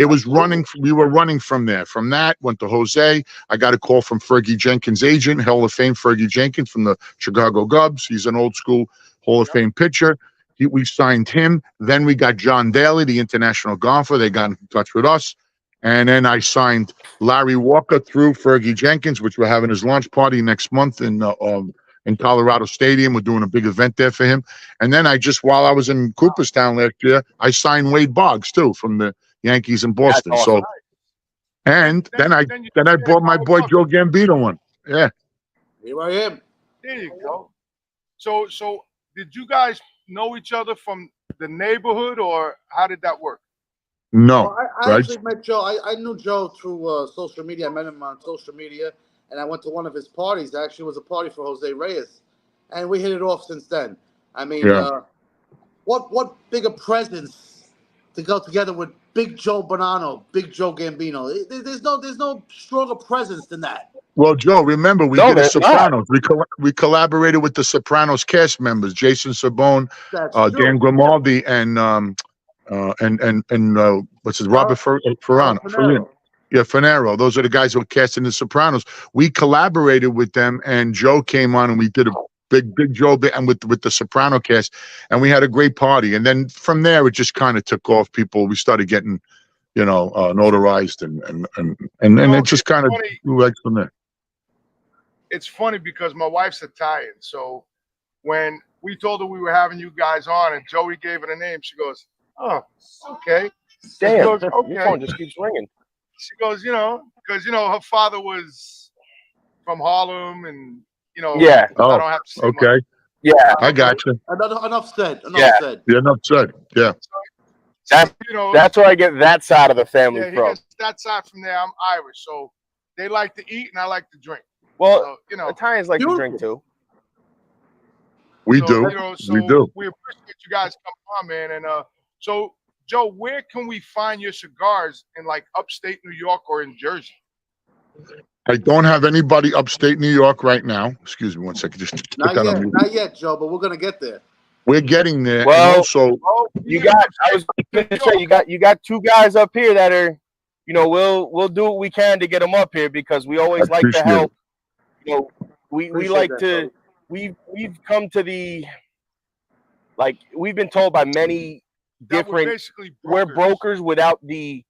was running. We were running from there. From that, went to Jose. I got a call from Fergie Jenkins' agent, Hall of Fame Fergie Jenkins from the Chicago Cubs. He's an old school Hall of Fame pitcher. We signed him. Then we got John Daly, the international golfer. They got in touch with us. And then I signed Larry Walker through Fergie Jenkins, which we're having his launch party next month in Colorado Stadium. We're doing a big event there for him. And then while I was in Cooperstown last year, I signed Wade Boggs too from the Yankees in Boston. Awesome. So, and then I brought my boy Joe Gambino on. Yeah. Here I am. There you go. So did you guys know each other from the neighborhood, or how did that work? No. Well, I actually met Joe. I knew Joe through social media. I met him on social media. And I went to one of his parties. Actually, it was a party for Jose Reyes, and we hit it off since then. I mean, what bigger presence to go together with Big Joe Bonanno, Big Joe Gambino? There's no stronger presence than that. Well, Joe, remember we did The Sopranos. We collaborated with the Sopranos cast members, Jason Sabone, Dan Grimaldi, and what's his Robert Ferrano. Yeah, Fanero. Those are the guys who were cast in The Sopranos. We collaborated with them, and Joe came on, and we did a big Joe and with the Soprano cast, and we had a great party. And then from there, it just kind of took off. We started getting, notarized, and it just kind of like from there. It's funny because my wife's Italian, so when we told her we were having you guys on, and Joey gave her the name, she goes, "Oh, okay." Damn, goes, okay. Your phone just keeps ringing. She goes, because her father was from Harlem, and Yeah. I don't have to say okay. much. Yeah, I got you. Enough said. Yeah, enough said. Yeah. That's where I get that side of the family he from. gets that side from there. I'm Irish, so they like to eat, and I like to drink. Well, so, Italians like to drink too. We do. We do. We appreciate you guys coming on, man. And so, Joe, where can we find your cigars in like upstate New York or in Jersey? I don't have anybody upstate New York right now. Excuse me one second. Just not yet, Joe, but we're gonna get there. We're getting there. Well, also, I was going to say you got two guys up here that are, we'll do what we can to get them up here because we always like to help. We like to. We've come to the, we've been told by many different. We're brokers without the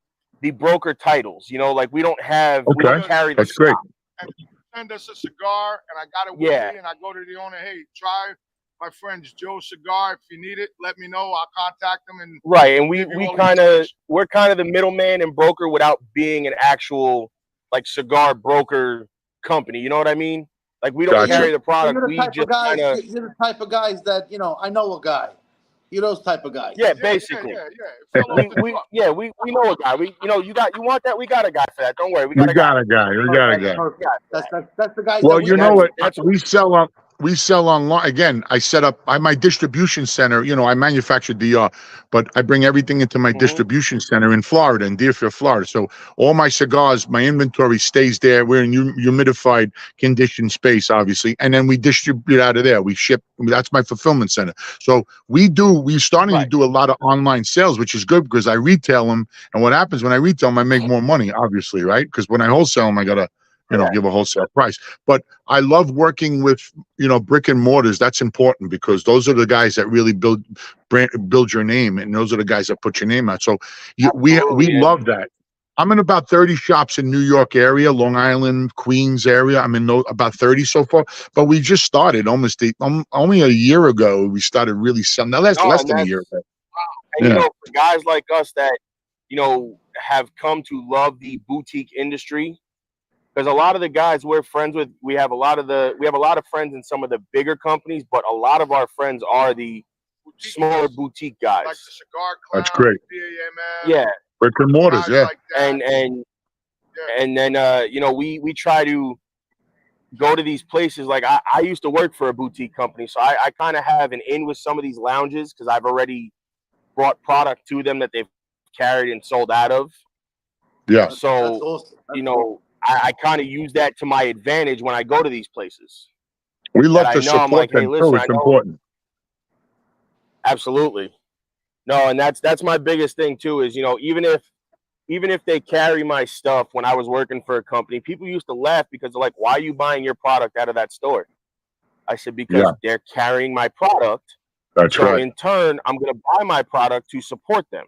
broker titles. We don't have. Okay, we don't carry the that's great. And you send us a cigar, and I got it with me, and I go to the owner. Hey, try my friend's Joe cigar. If you need it, let me know. I'll contact them. And right, and we're kind of the middleman and broker without being an actual cigar broker company. You know what I mean? We don't carry the product. You're the type of guys that I know a guy. You're those type of guys. Yeah, basically. We know a guy. You want that? We got a guy for that. Don't worry. We got a guy. That's the guy. Well, you know what? We sell online. Again, I set up my distribution center. I manufacture DR, but I bring everything into my distribution center in Florida, in Deerfield, Florida. So all my cigars, my inventory stays there. We're in humidified conditioned space, obviously, and then we distribute out of there. We ship. That's my fulfillment center. So we're starting to do a lot of online sales, which is good because I retail them. And what happens when I retail them, I make more money, obviously, right? Because when I wholesale them, I gotta give a wholesale price. But I love working with, brick and mortars. That's important because those are the guys that really build your name, and those are the guys that put your name out. So we love that. I'm in about 30 shops in New York area, Long Island, Queens area. I'm in about 30 so far, but we just started only a year ago. We started really selling. Now that's less than a year ago. And you know, for guys like us that, you know, have come to love the boutique industry, because a lot of the guys we're friends with, we have a lot of friends in some of the bigger companies, but a lot of our friends are the smaller boutique guys. Like the Cigar Clown, That's great. Yeah. Brick and mortars, yeah. Like and then you know, we try to go to these places. Like I used to work for a boutique company, so I kind of have an in with some of these lounges because I've already brought product to them that they've carried and sold out of. Yeah. So awesome. you know, I kind of use that to my advantage when I go to these places. We love to I'm support like, hey, them listen, too. It's important. Absolutely. No, and that's my biggest thing too, is, you know, even if they carry my stuff when I was working for a company, people used to laugh because they're like, why are you buying your product out of that store? I said, because they're carrying my product. That's so right. in turn, I'm going to buy my product to support them.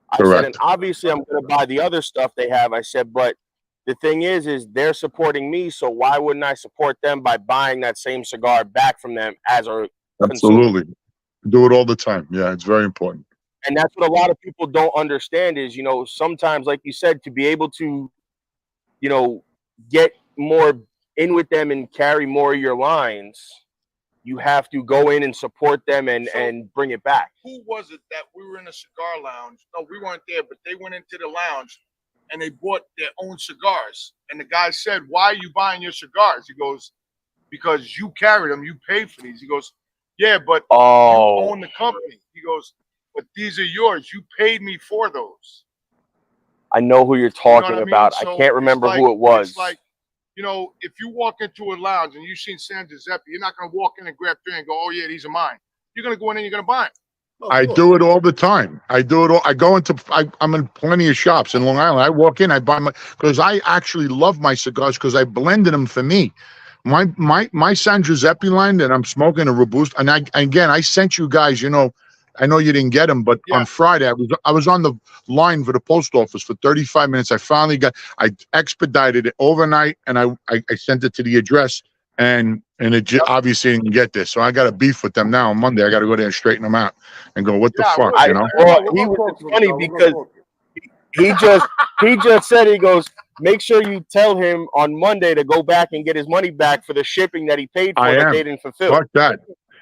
I said, and obviously I'm going to buy the other stuff they have. I said, but the thing is they're supporting me. So why wouldn't I support them by buying that same cigar back from them as a consumer? Absolutely. Do it all the time. Yeah, it's very important. And that's what a lot of people don't understand is, you know, sometimes, like you said, to be able to, you know, get more in with them and carry more of your lines, you have to go in and support them and bring it back. Who was it that we were in a cigar lounge? No, we weren't there, but they went into the lounge and they bought their own cigars. And the guy said, why are you buying your cigars? He goes, because you carry them, you paid for these. He goes, yeah, but you own the company. He goes, but these are yours. You paid me for those. I know who you're talking about. So I can't remember who it was. It's like, you know, if you walk into a lounge and you've seen San Giuseppe, you're not going to walk in and grab three and go, oh, yeah, these are mine. You're going to go in and you're going to buy them. I do it all the time. I do it all. I go into, I'm in plenty of shops in Long Island. I walk in, I buy my, because I actually love my cigars because I blended them for me. My San Giuseppe line that I'm smoking, a Robusto, and I sent you guys, you know, I know you didn't get them, but on Friday I was on the line for the post office for 35 minutes. I expedited it overnight, and I sent it to the address, and it obviously didn't get this. So I got a beef with them now on Monday. I got to go there and straighten them out and go, what the fuck, you know? Well, it's funny because he just said, he goes, make sure you tell him on Monday to go back and get his money back for the shipping that he paid for that they didn't fulfill. Fuck that.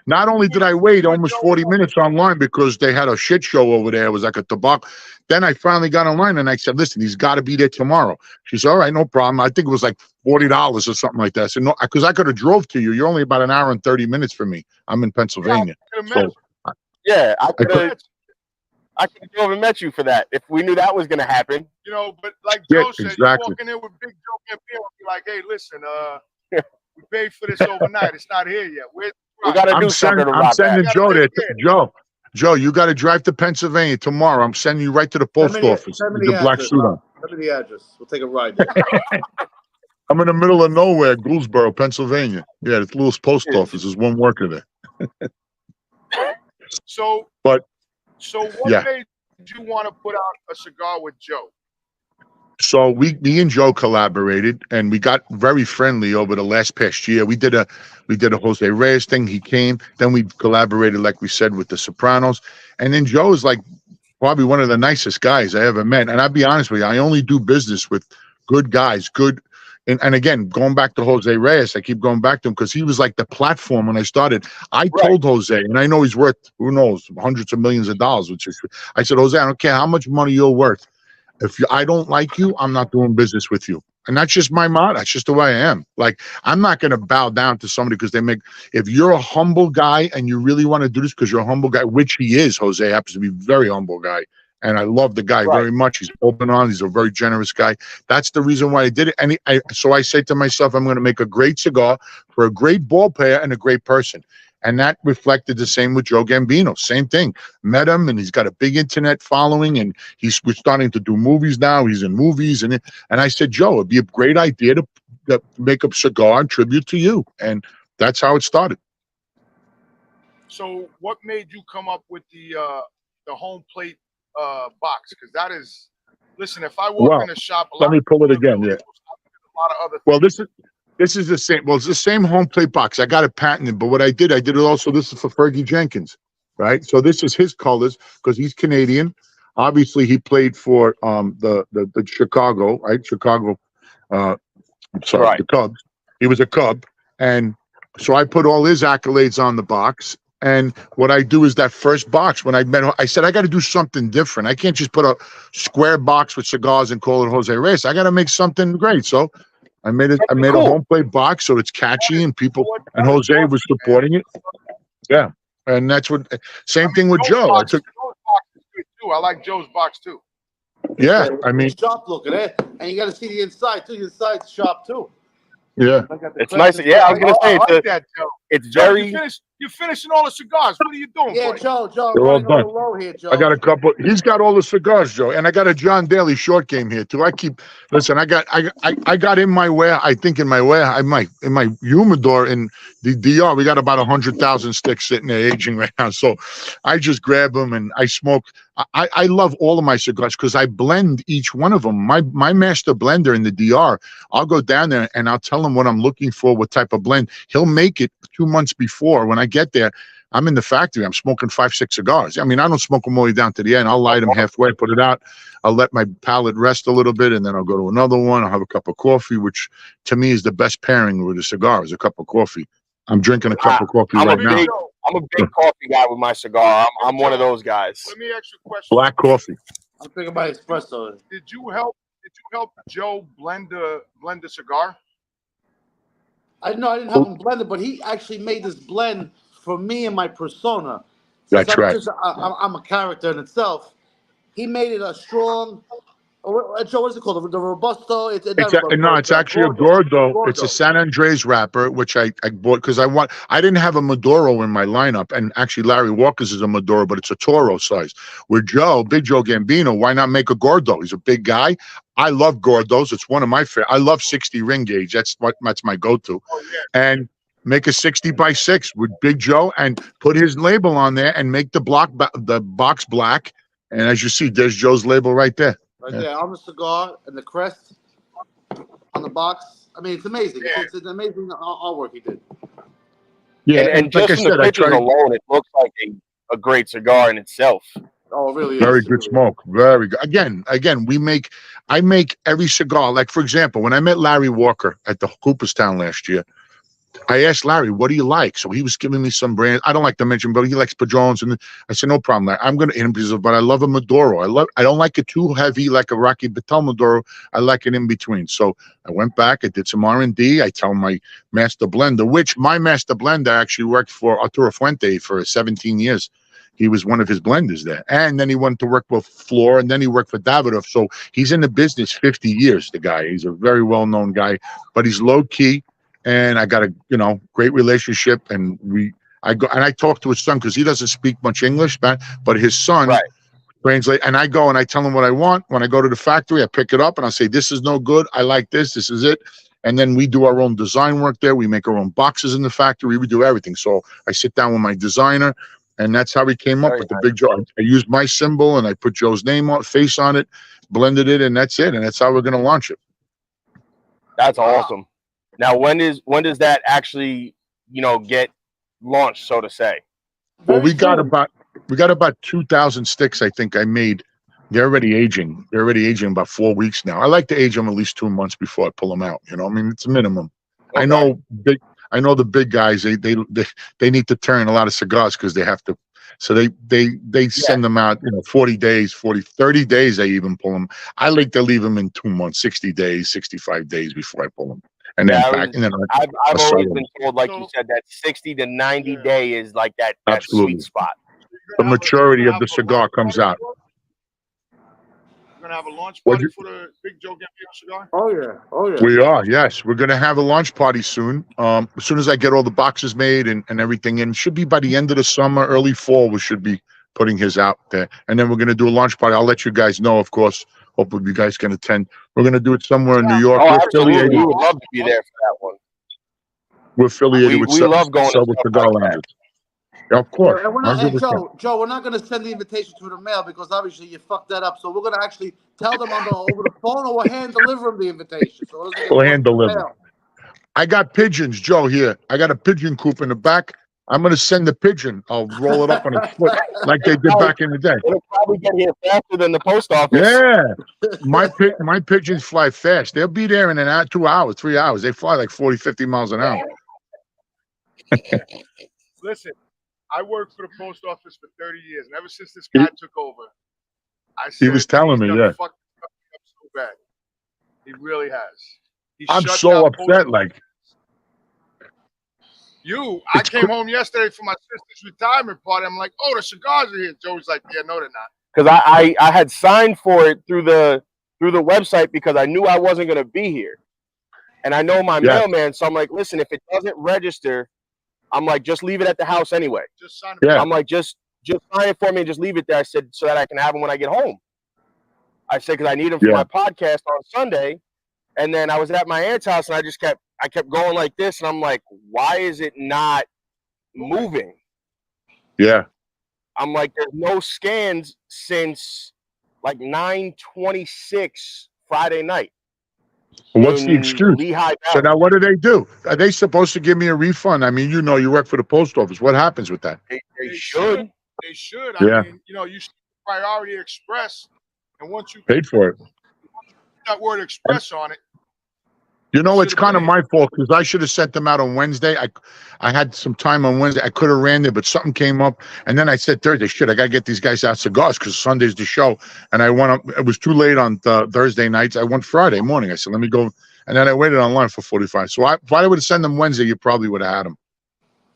Not only did I wait almost 40 minutes online because they had a shit show over there. It was like a tobacco. Then I finally got online and I said, listen, he's got to be there tomorrow. She said, all right, no problem. I think it was like $40 or something like that. I said, no, because I could have drove to you. You're only about an hour and 30 minutes from me. I'm in Pennsylvania. Yeah, I could have drove and met you for that if we knew that was going to happen. You know, but like Joe said, you walk in there with Big Joe Gambino and be like, hey, listen, we paid for this overnight. It's not here yet. We got to do something to rock that. I'm sending Joe there. Joe, you got to drive to Pennsylvania tomorrow. I'm sending you right to the post office with the black suit on. Send me the address. We'll take a ride there. I'm in the middle of nowhere, Gouldsboro, Pennsylvania. Yeah, the little post office. There's one worker there. So what made you want to put out a cigar with Joe? So me and Joe collaborated, and we got very friendly over the last past year. We did a Jose Reyes thing. He came. Then we collaborated, like we said, with the Sopranos. And then Joe is like probably one of the nicest guys I ever met. And I'll be honest with you, I only do business with good guys, and again, going back to Jose Reyes, I keep going back to him because he was like the platform when I started. I told Jose, and I know he's worth, who knows, hundreds of millions of dollars, I said, Jose, I don't care how much money you're worth. If I don't like you, I'm not doing business with you. And that's just my motto. That's just the way I am. Like, I'm not going to bow down to somebody because if you're a humble guy and you really want to do this because you're a humble guy, which he is, Jose happens to be a very humble guy. And I love the guy very much. He's open on. He's a very generous guy. That's the reason why I did it. And so I say to myself, I'm going to make a great cigar for a great ball player and a great person. And that reflected the same with Joe Gambino. Same thing. Met him, and he's got a big internet following, and we're starting to do movies now. He's in movies. And I said, Joe, it'd be a great idea to make a cigar in tribute to you. And that's how it started. So what made you come up with the home plate box? Because that is Listen, if I walk Well, in the shop, let me pull it again. Yeah. a lot of other Well, this is the same. Well, it's the same home plate box. I got it patented, but what I did it also. This is for Fergie Jenkins, right? So this is his colors because he's Canadian. Obviously, he played for the Chicago, right? Chicago. Sorry, Right. the Cubs. He was a Cub, and so I put all his accolades on the box. And what I do is that first box, when I met him, I said, I got to do something different. I can't just put a square box with cigars and call it Jose Reyes. I got to make something great. So I made a home plate box so it's catchy and and Jose was supporting it. Yeah. And that's same thing with Joe. Joe's box is good too. I like Joe's box too. Yeah. I mean, it's sharp looking, and you got to see the inside too. The inside's sharp too. Yeah. It's nice. Yeah, I was gonna say like that, Joe. It's Joe, very. You're finishing all the cigars. What are you doing? Yeah, boy? Joe, they're all running a little done. low here, Joe. I got a couple. He's got all the cigars, Joe, and I got a John Daly short game here too. Listen. I got in my in my humidor in the DR. We got about 100,000 sticks sitting there aging right now. So I just grab them and I smoke. I love all of my cigars because I blend each one of them. My master blender in the DR, I'll go down there and I'll tell him what I'm looking for, what type of blend. He'll make it 2 months before. When I get there, I'm in the factory. I'm smoking 5-6 cigars. I mean, I don't smoke them all the way down to the end. I'll light them halfway, put it out. I'll let my palate rest a little bit, and then I'll go to another one. I'll have a cup of coffee, which to me is the best pairing with a cigar, is a cup of coffee. I'm drinking a cup of coffee right now. I'm a big coffee guy with my cigar. I'm one of those guys. Let me ask you a question. Black coffee. I'm thinking about espresso. Did you help Joe blend the cigar? I didn't help him blend it, but he actually made this blend for me and my persona. That's right. I'm a character in itself. He made it a strong. Joe, what is it called? The Robusto? It's actually a Gordo. It's a San Andres wrapper, which I bought because I didn't have a Maduro in my lineup. And actually, Larry Walker's is a Maduro, but it's a Toro size. With Joe, Big Joe Gambino, why not make a Gordo? He's a big guy. I love Gordos. It's one of my favorite. I love 60 ring gauge. That's my go-to. Oh, yeah. And make a 60x6 with Big Joe and put his label on there and make the box black. And as you see, there's Joe's label right there. Right there on the cigar and the crest on the box. I mean, it's amazing. Yeah. It's an amazing artwork he did. Yeah, and just in the pictures alone, it looks like a great cigar in itself. Oh, it really is. Very good smoke. Very good. Again, I make every cigar. Like, for example, when I met Larry Walker at the Cooperstown last year, I asked Larry, what do you like? So he was giving me some brands. I don't like to mention, but he likes Padrones. And I said, no problem, Larry. I'm going to hit him, but I love a Maduro. I don't like it too heavy like a Rocky Patel Maduro. I like it in between. So I went back. I did some R&D. I tell my master blender, which my master blender actually worked for Arturo Fuente for 17 years. He was one of his blenders there. And then he went to work with Floor, and then he worked for Davidoff. So he's in the business 50 years, the guy. He's a very well-known guy, but he's low-key. And I got a great relationship, and I talk to his son because he doesn't speak much English, but his son translate. And I go and I tell him what I want. When I go to the factory, I pick it up and I say, "This is no good. I like this. This is it." And then we do our own design work there. We make our own boxes in the factory. We do everything. So I sit down with my designer, and that's how we came up with the Big Joe. I used my symbol and I put Joe's face on it, blended it, and that's it. And that's how we're going to launch it. That's awesome. Now, when does that actually, get launched, so to say? Well, we got about 2,000 sticks. I think I made. They're already aging. They're already aging about 4 weeks now. I like to age them at least 2 months before I pull them out. I mean, it's a minimum. Okay. I know the big guys. They need to turn a lot of cigars because they have to. So they send them out, 40 days, 30 days. They even pull them. I like to leave them in 2 months, 60 days, 65 days before I pull them. And then I've always been told, like you said, that 60 to 90 day is like that sweet spot. The maturity of the cigar comes out. You're gonna have a launch party for the Big Joe Gambino cigar? Oh yeah. We are, yes. We're gonna have a launch party soon. As soon as I get all the boxes made and everything in, should be by the end of the summer, early fall. We should be putting his out there, and then we're gonna do a launch party. I'll let you guys know, of course. Hopefully you guys can attend. We're going to do it somewhere in New York. Oh, absolutely. We would love to be there for that one. We're affiliated with we love going several cigar lounges. Yeah, of course. And we're not, hey, 100%. Joe, we're not going to send the invitation through the mail because obviously you fucked that up. So we're going to actually tell them over the phone, or we'll hand deliver them the invitation. So it doesn't get We'll lost hand in the deliver. mail. I got pigeons, Joe, here. I got a pigeon coop in the back. I'm going to send the pigeon. I'll roll it up on its foot like they did back in the day. It'll probably get here faster than the post office. Yeah. My pigeons fly fast. They'll be there in 2 hours, 3 hours. They fly like 40, 50 miles an hour. Listen, I worked for the post office for 30 years, and ever since this guy took over, He was telling me, yeah. Fucked up so bad. He really has. I'm so upset. Like, I came home yesterday for my sister's retirement party. I'm like, oh, the cigars are here. Joey's like, yeah, no, they're not. Because I had signed for it through the website because I knew I wasn't going to be here. And I know my mailman, so I'm like, listen, if it doesn't register, I'm like, just leave it at the house anyway. Just sign it. I'm like, just sign it for me and just leave it there. I said, so that I can have them when I get home. I said, because I need them for my podcast on Sunday. And then I was at my aunt's house, and I kept going like this, and I'm like, why is it not moving? Yeah. I'm like, there's no scans since like 9/26 Friday night. What's the excuse? So now what do? Are they supposed to give me a refund? I mean, you work for the post office. What happens with that? They should. They should. Yeah. I mean, you should Priority Express, and once you paid for it, that word express on it. It's kind of my fault because I should have sent them out on Wednesday. I had some time on Wednesday. I could have ran there, but something came up. And then I said Thursday, shit, I got to get these guys out cigars because Sunday's the show. And I went up. It was too late on Thursday nights. I went Friday morning. I said, let me go. And then I waited online for 45. So if I would have sent them Wednesday, you probably would have had them.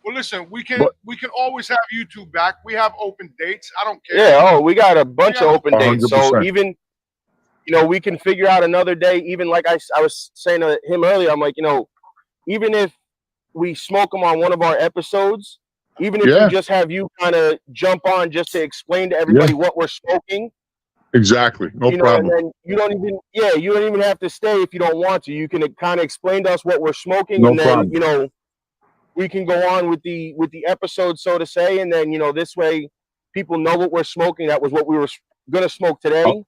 Well, listen, we can always have you two back. We have open dates. I don't care. Yeah, we got a bunch of open 100%. dates. So even we can figure out another day. Even like I was saying to him earlier, I'm like, even if we smoke them on one of our episodes, even if we just have you kind of jump on just to explain to everybody what we're smoking. Exactly. No problem. And then you don't even have to stay if you don't want to. You can kind of explain to us what we're smoking, No and then problem. we can go on with the episode, so to say, and then this way people know what we're smoking. That was what we were gonna smoke today.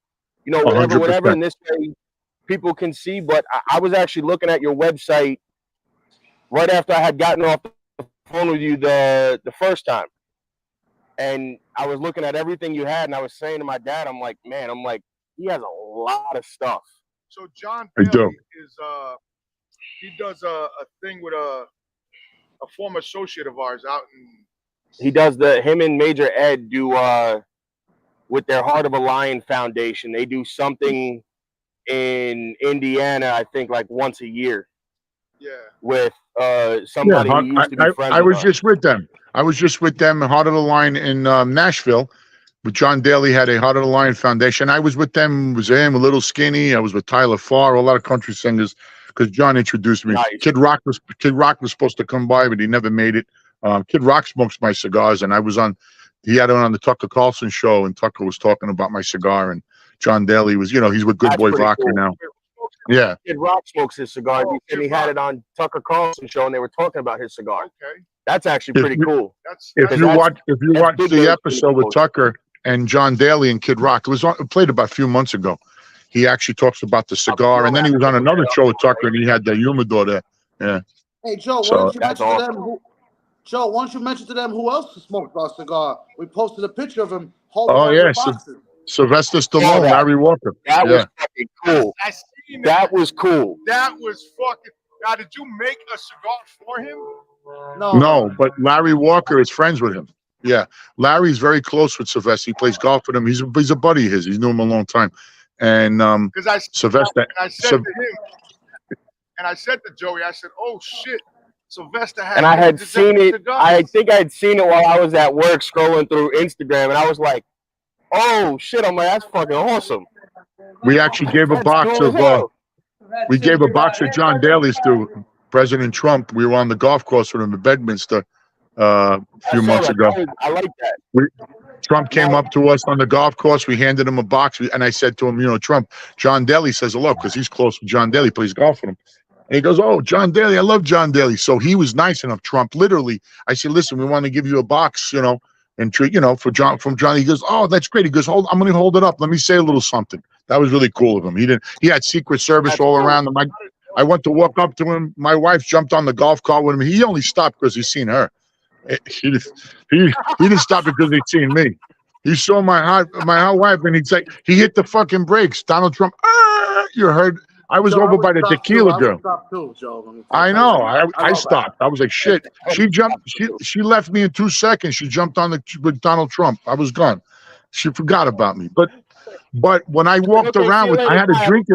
Whatever, and this way people can see. But I was actually looking at your website right after I had gotten off the phone with you the first time. And I was looking at everything you had, and I was saying to my dad, I'm like, he has a lot of stuff. So John Daly he does a thing with a former associate of ours out in. He does him and Major Ed do with their Heart of a Lion Foundation. They do something in Indiana, I think, like once a year. Yeah. With somebody who used to be friends. I was just with them. Heart of the Lion in Nashville. But John Daly had a Heart of the Lion Foundation. I was with them. Was him, a Little Skinny. I was with Tyler Farr, a lot of country singers, because John introduced me. Nice. Kid Rock was supposed to come by, but he never made it. Kid Rock smokes my cigars, and I was on. He had it on the Tucker Carlson show, and Tucker was talking about my cigar, and John Daly was, he's with Good Boy Vodka now. Yeah. Kid Rock smokes his cigar, and he had it on Tucker Carlson show, and they were talking about his cigar. Okay. That's actually pretty cool. If you watch the episode with Tucker and John Daly and Kid Rock, it played about a few months ago. He actually talks about the cigar, and then he was on another show with Tucker, and he had the humidor there. Yeah. Hey Joe, why don't you mention to them? Joe, why don't you mention to them who else smoked our cigar? We posted a picture of him holding one of the boxes. Sylvester Stallone, Larry Walker. That was fucking cool. That was cool. That was fucking. Now, did you make a cigar for him? No, but Larry Walker is friends with him. Yeah, Larry's very close with Sylvester. He plays golf with him. He's a buddy of his. He's known him a long time. And Sylvester. And I said to Joey, I said, "Oh shit, Sylvester had." And I had seen it. I think I had seen it while I was at work scrolling through Instagram, and I was like, "Oh shit!" I'm like, "That's fucking awesome." We actually gave a box of. We gave a box of John Daly's to President Trump. We were on the golf course with him in Bedminster a few months ago. I like that. Trump came up to us on the golf course. We handed him a box, and I said to him, Trump, John Daly says hello because he's close with John Daly, plays golf with him. And he goes, "Oh, John Daly, I love John Daly." So he was nice enough. Trump, literally, I said, "Listen, we want to give you a box, and treat, for John from John." He goes, "Oh, that's great." He goes, I'm going to hold it up. Let me say a little something." That was really cool of him. He had Secret Service all around him. I went to walk up to him. My wife jumped on the golf cart with him. He only stopped because he's seen her. He didn't stop because he'd seen me. He saw my hot wife, and he hit the fucking brakes. Donald Trump, you heard. I was over by the tequila girl. Too, Joe. I know. I stopped. I was like, shit. She jumped. She left me in 2 seconds. She jumped on with Donald Trump. I was gone. She forgot about me. But when I walked around with, I had a drink.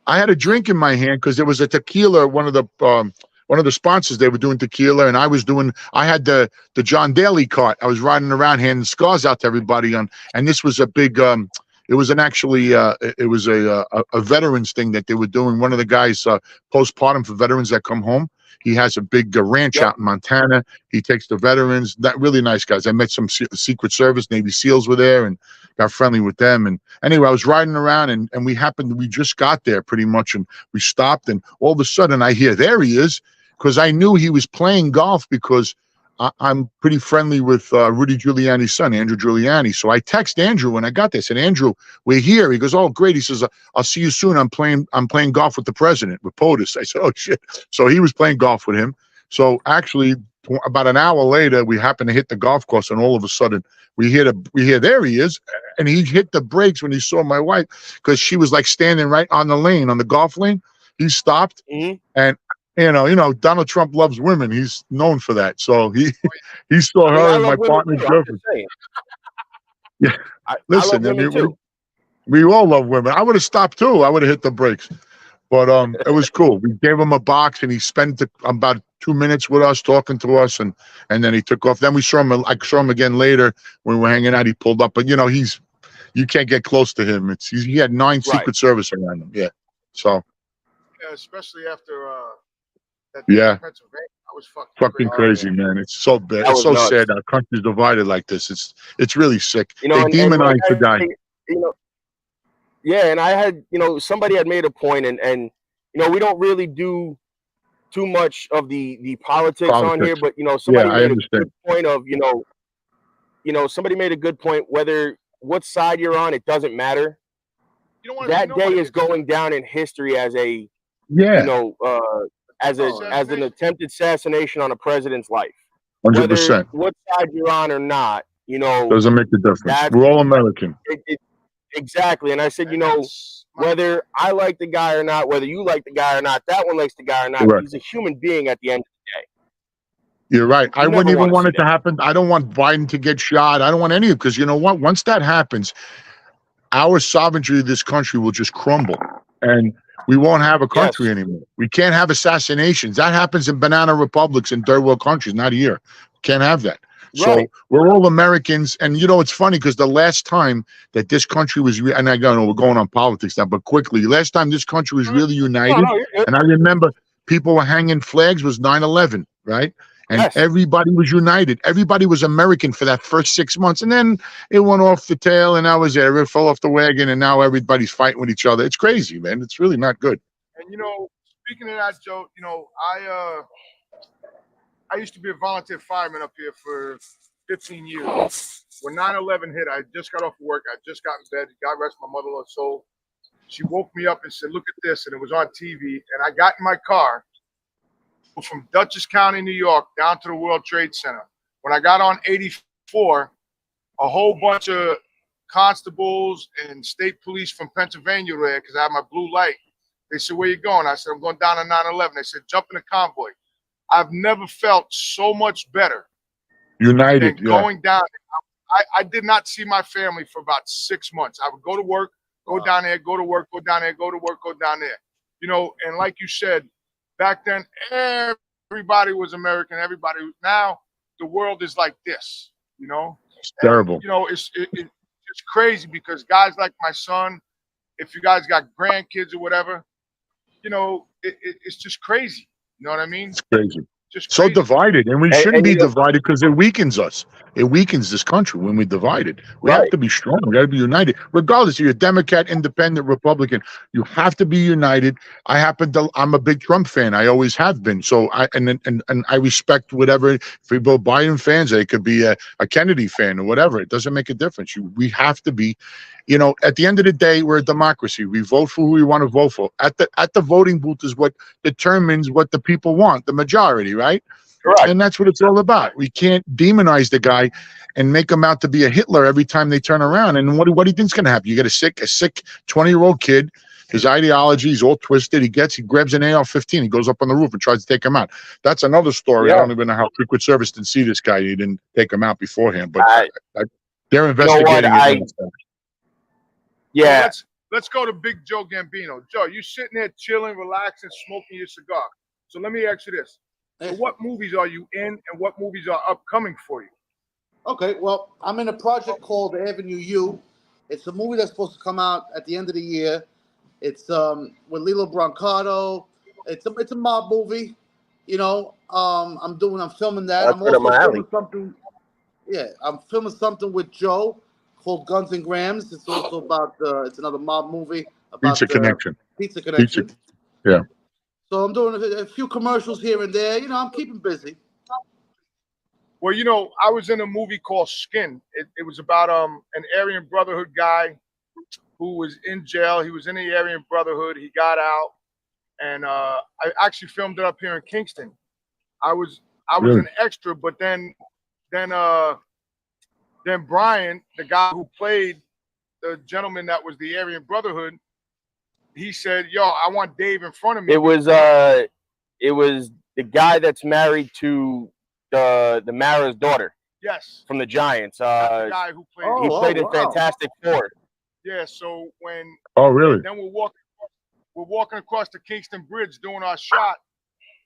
I had a drink in my hand because there was a tequila. One of the sponsors, they were doing tequila, and I had the John Daly cart. I was riding around handing cigars out to everybody and this was a big. It was a veterans thing that they were doing. One of the guys postpartum for veterans that come home. He has a big ranch out in Montana. He takes the veterans. That really nice guys. I met some Secret Service, Navy SEALs were there, and got friendly with them. And anyway, I was riding around, and we just got there pretty much, and we stopped, and all of a sudden I hear, there he is, because I knew he was playing golf because I'm pretty friendly with Rudy Giuliani's son, Andrew Giuliani. So I text Andrew when I got there. I said, "Andrew, we're here." He goes, "Oh, great." He says, "I'll see you soon. I'm playing golf with the president, with POTUS." I said, "Oh shit." So he was playing golf with him. So actually, about an hour later, we happened to hit the golf course, and all of a sudden we hear there he is, and he hit the brakes when he saw my wife because she was like standing right on the lane, on the golf lane. He stopped, and Donald Trump loves women. He's known for that. So he saw her and my partner's girlfriend. Yeah, listen, we all love women. I would have stopped too. I would have hit the brakes, but it was cool. We gave him a box, and he spent about 2 minutes with us, talking to us, and then he took off. Then I saw him again later when we were hanging out. He pulled up, but you can't get close to him. He had 9 Secret Service around him. Yeah, so yeah, especially after that yeah. Pennsylvania, I was fucking crazy, man. It's so bad. It's so sad. Our country's divided like this. It's really sick. They demonize the guy. Yeah, and I had, somebody had made a point, and we don't really do too much of the politics on here, but somebody made a good point of, somebody made a good point. Whether what side you're on, it doesn't matter. That day is going down in history as a as an attempted assassination on a president's life. 100%. What side you're on or not, doesn't make a difference. We're all American. Exactly. And I said, whether I like the guy or not, whether you like the guy or not, that one likes the guy or not, he's a human being at the end of the day. You're right. I wouldn't even want it to happen. I don't want Biden to get shot. I don't want any of it, because you know what? Once that happens, our sovereignty of this country will just crumble, and we won't have a country anymore. We can't have assassinations. That happens in banana republics in third world countries, not here. Can't have that. So we're all Americans. And it's funny because the last time that this country was, and I don't know, we're going on politics now, but quickly, last time this country was really united, and I remember people were hanging flags, was 9/11, right? And everybody was united. Everybody was American for that first 6 months. And then it went off the tail, and now it fell off the wagon, and now everybody's fighting with each other. It's crazy, man. It's really not good. And speaking of that, Joe, I used to be a volunteer fireman up here for 15 years. When 9/11 hit, I just got off of work. I just got in bed. God rest my mother-in-law's soul. She woke me up and said, "Look at this." And it was on TV. And I got in my car from Dutchess County, New York, down to the World Trade Center. When I got on 84, a whole bunch of constables and state police from Pennsylvania were there because I had my blue light. They said, "Where you going?" I said, "I'm going down to 9/11. They said, "Jump in the convoy." I've never felt so much better. United. Than going down. I did not see my family for about 6 months. I would go to work, go down there, go to work, go down there, go to work, go down there. And like you said, back then, everybody was American. Now the world is like this, It's terrible. It's crazy because guys like my son, if you guys got grandkids or whatever, it's just crazy. You know what I mean? It's crazy. Just so crazy. divided, and we shouldn't And be you know, divided because it weakens us. It weakens this country when we divide it. We have right. to be strong. We got to be united, regardless if you're Democrat, Independent, Republican. You have to be united. I'm a big Trump fan. I always have been. So and I respect whatever. If people are Biden fans, they could be a Kennedy fan or whatever. It doesn't make a difference. We have to be. At the end of the day, we're a democracy. We vote for who we want to vote for. At the voting booth is what determines what the people want, the majority, right? Correct. And that's what it's all about. We can't demonize the guy and make him out to be a Hitler every time they turn around. And what do you think's going to happen? You get a sick 20-year-old kid. His ideology is all twisted. He grabs an AR-15. He goes up on the roof and tries to take him out. That's another story. Yeah. I don't even know how Secret Service didn't see this guy. He didn't take him out beforehand. But they're investigating it. Yeah. So let's go to Big Joe Gambino. Joe, you sitting there chilling, relaxing, smoking your cigar. So let me ask you this. So what movies are you in and what movies are upcoming for you? Okay, well, I'm in a project called Avenue U. It's a movie that's supposed to come out at the end of the year. It's with Lilo Brancato. It's a mob movie. I'm filming that. That's I'm also my alley. filming something. Yeah, I'm filming something with Joe called Guns and Grams. It's also about it's another mob movie about Pizza Connection. Pizza Connection. Yeah. So I'm doing a few commercials here and there. I'm keeping busy. Well, I was in a movie called Skin. It was about an Aryan Brotherhood guy who was in jail. He was in the Aryan Brotherhood. He got out, and I actually filmed it up here in Kingston. I was Really? an extra, but then Brian, the guy who played the gentleman that was the Aryan Brotherhood, he said, "Yo, I want Dave in front of me." It was the guy that's married to the Mara's daughter. Yes. From the Giants. That's the guy who played. He played in Fantastic Four. Yeah. So when. Oh, really? Then we're walking across the Kingston Bridge doing our shot,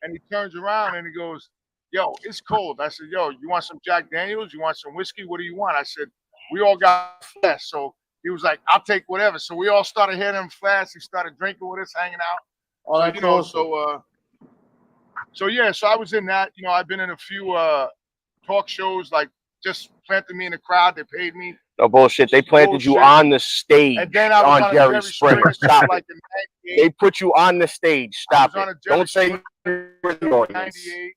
and he turns around and he goes, "Yo, it's cold." I said, "Yo, you want some Jack Daniels? You want some whiskey? What do you want?" I said, "We all got flash." So he was like, "I'll take whatever." So we all started hitting him flash. He started drinking with us, hanging out. Oh, that's awesome. So I was in that. I've been in a few talk shows, like just planted me in the crowd. They paid me. No bullshit. They planted you on the stage and then I was on Jerry Springer. Stop it. They put you on the stage. Stop it. Don't say you were doing this. 98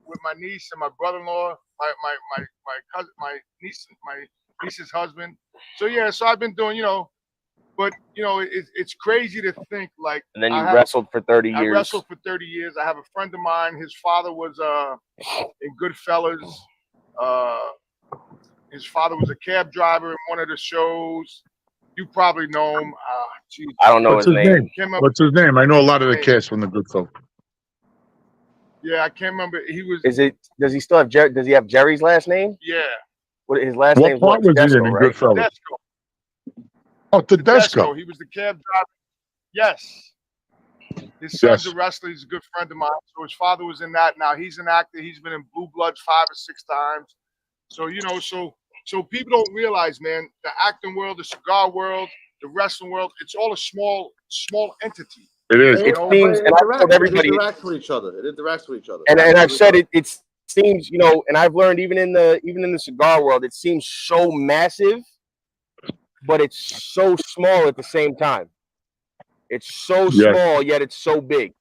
with my niece and my brother-in-law, my cousin, my niece's husband. So I've been doing, but it's crazy to think like. And then you wrestled for 30 years. I wrestled for 30 years. I have a friend of mine. His father was in Goodfellas. His father was a cab driver in one of the shows. You probably know him. I don't know his name. What's his name? I know a lot of the cast from the Goodfellas. Yeah, I can't remember. He was. Does he still have Does he have Jerry's last name? Yeah. What his last name? What part was he in Goodfellas? Tedesco. Oh, Tedesco. He was the cab driver. Yes. His son's a wrestler. He's a good friend of mine. So his father was in that. Now he's an actor. He's been in Blue Bloods 5 or 6 times. So so people don't realize, man, the acting world, the cigar world, the wrestling world, it's all a small entity. It is. It seems, and I've told everybody, It interacts with each other. And I've said it seems, and I've learned even in the cigar world, it seems so massive, but it's so small at the same time. It's so small, yet it's so big.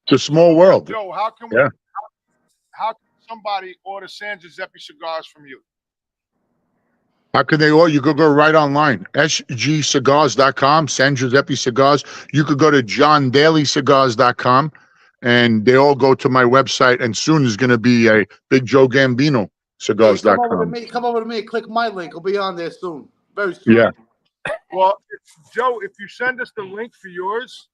It's a small world. Joe, how can somebody order San Giuseppe cigars from you? How can they order? You could go right online, sgcigars.com, San Giuseppe Cigars. You could go to johndailycigars.com, and they all go to my website. And soon is going to be a Big Joe Gambino cigars.com. Come over to me. Click my link. It'll be on there soon. Very soon. Yeah. Well, Joe, if you send us the link for yours,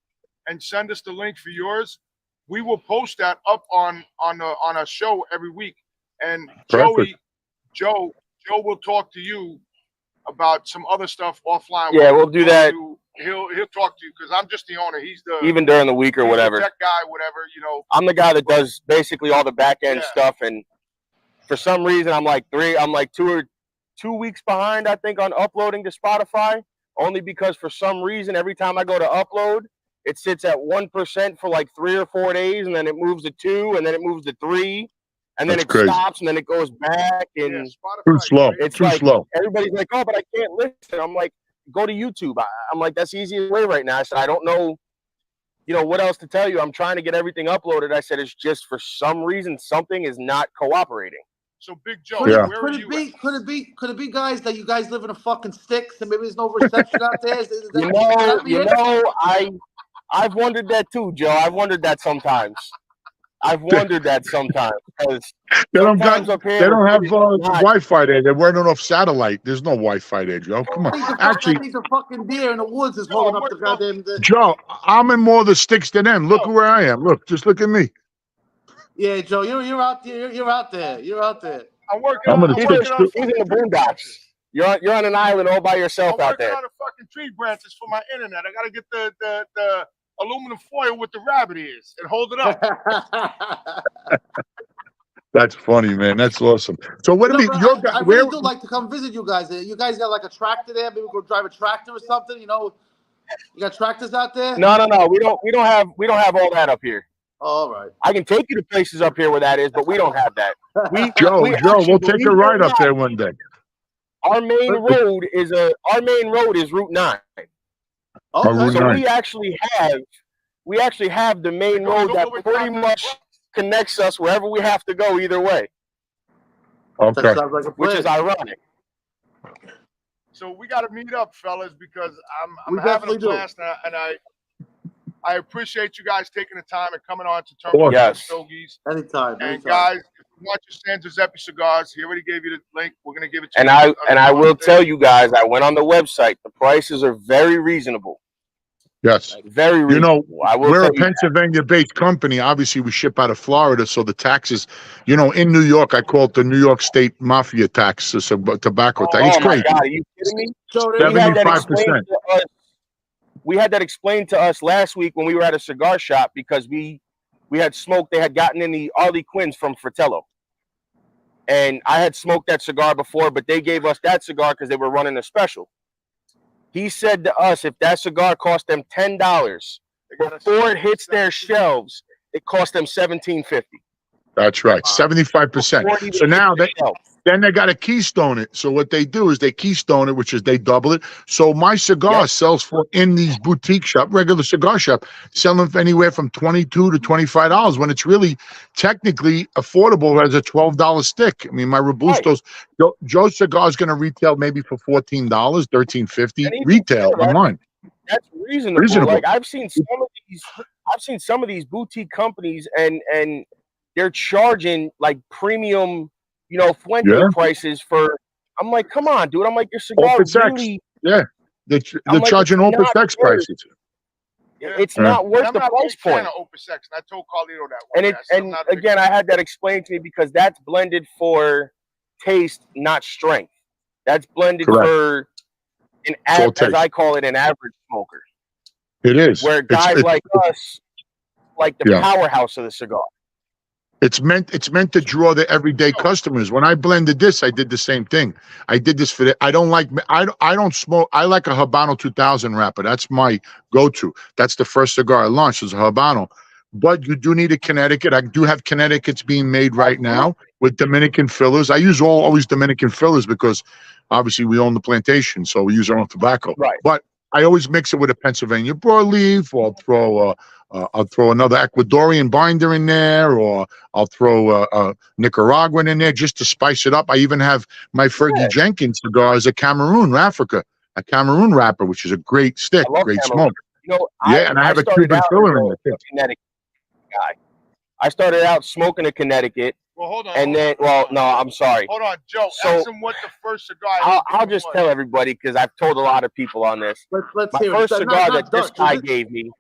we will post that up on a show every week. And Joe will talk to you about some other stuff offline. Yeah, we'll do that. He'll talk to you because I'm just the owner. He's the even during the week or whatever. Tech guy, whatever. I'm the guy that does basically all the back end stuff, and for some reason I'm like 2 weeks behind, I think, on uploading to Spotify. Only because for some reason every time I go to upload, It sits at 1% for like 3 or 4 days, and then it moves to 2, and then it moves to 3, and then That's it crazy. stops, and then it goes back. And Too slow. it's Too like slow. everybody's like, "Oh, but I can't listen." I'm like, "Go to YouTube." I'm like, "That's the easiest way right now." I said, "I don't know, what else to tell you. I'm trying to get everything uploaded." I said, "It's just for some reason something is not cooperating." So Big Joe, Could where it be, guys, that you guys live in a fucking sticks and maybe there's no reception out there? Is I've wondered that too, Joe. I've wondered that sometimes. Because They don't sometimes up here they don't have Wi-Fi there. They're running off satellite. There's no Wi-Fi there, Joe. Come on. I think the fucking deer in the woods is holding up the goddamn. Joe, I'm in more of the sticks than them. Look where I am. Look, just look at me. Yeah, Joe, you're out there. You're out there. I'm working. He's in the boondocks. You're on an island all by yourself out there. I'm working on the fucking tree branches for my internet. I gotta get the aluminum foil with the rabbit ears and hold it up. That's funny, man. That's awesome. So what do you? I really do like to come visit you guys. You guys got like a tractor there? Maybe we'll go drive a tractor or something. You got tractors out there? No. We don't have all that up here. All right. I can take you to places up here where that is, but we don't have that. Joe, we'll take a ride up there one day. Our main road is Route 9. Okay. Route So 9. we actually have the main road that pretty much connects us wherever we have to go either way. Okay. That sounds like a plan. Which is ironic. So we got to meet up, fellas, because I'm We having a definitely do. blast, and I appreciate you guys taking the time and coming on to Turnbuckles and Yes. Stogies. Anytime. And guys, if you want your San Giuseppe cigars, he already gave you the link. We're gonna give it to And you. I will tell you guys, I went on the website. The prices are very reasonable. Yes. Very reasonable. We're a Pennsylvania-based company. Obviously, we ship out of Florida, so the taxes, in New York, I call it the New York State Mafia tax, so tobacco tax. It's crazy. God, are you kidding me? 75%. We had that explained to us last week when we were at a cigar shop because we had smoked. They had gotten in the Arlie Quinns from Fratello. And I had smoked that cigar before, but they gave us that cigar because they were running a special. He said to us, if that cigar cost them $10 before it hits their shelves, it cost them $17.50. That's right, 75%. So now they got to keystone it. So what they do is they keystone it, which is they double it. So my cigar sells for in these boutique shop, regular cigar shop, selling for anywhere from $22 to $25 when it's really technically affordable as a $12 stick. I mean, my Robustos, Joe's cigar is going to retail maybe for $14, $13.50 retail online. That's reasonable. Like I've seen some of these boutique companies and they're charging like premium, Fuente prices for. I'm like, come on, dude. I'm like, your cigar really. Yeah, they're charging Opus X prices. It's not worth the price point. Opus X, and I told Carlito that. And again, I had that explained to me because that's blended for taste, not strength. That's blended for as I call it, an average smoker. It is. Where guys like us, like the powerhouse of the cigar. It's meant to draw the everyday customers. When I blended this, I did the same thing. I did this for I don't smoke. I like a Habano 2000 wrapper. That's my go-to. That's the first cigar I launched, is a Habano. But you do need a Connecticut. I do have Connecticut's being made right now with Dominican fillers. I use always Dominican fillers because obviously we own the plantation, so we use our own tobacco. Right. But I always mix it with a Pennsylvania broadleaf, or I'll throw another Ecuadorian binder in there, or I'll throw a Nicaraguan in there just to spice it up. I even have my Fergie Jenkins cigar as a Cameroon Africa, a Cameroon wrapper, which is a great stick, great smoke. And I have a Cuban filler in there. Connecticut guy. I started out smoking a Connecticut. Well, hold on. I'm sorry. Hold on, Joe. Ask him what the first cigar. I'll just tell everybody because I've told a lot of people on this. Let's My hear first it. cigar that this guy gave me.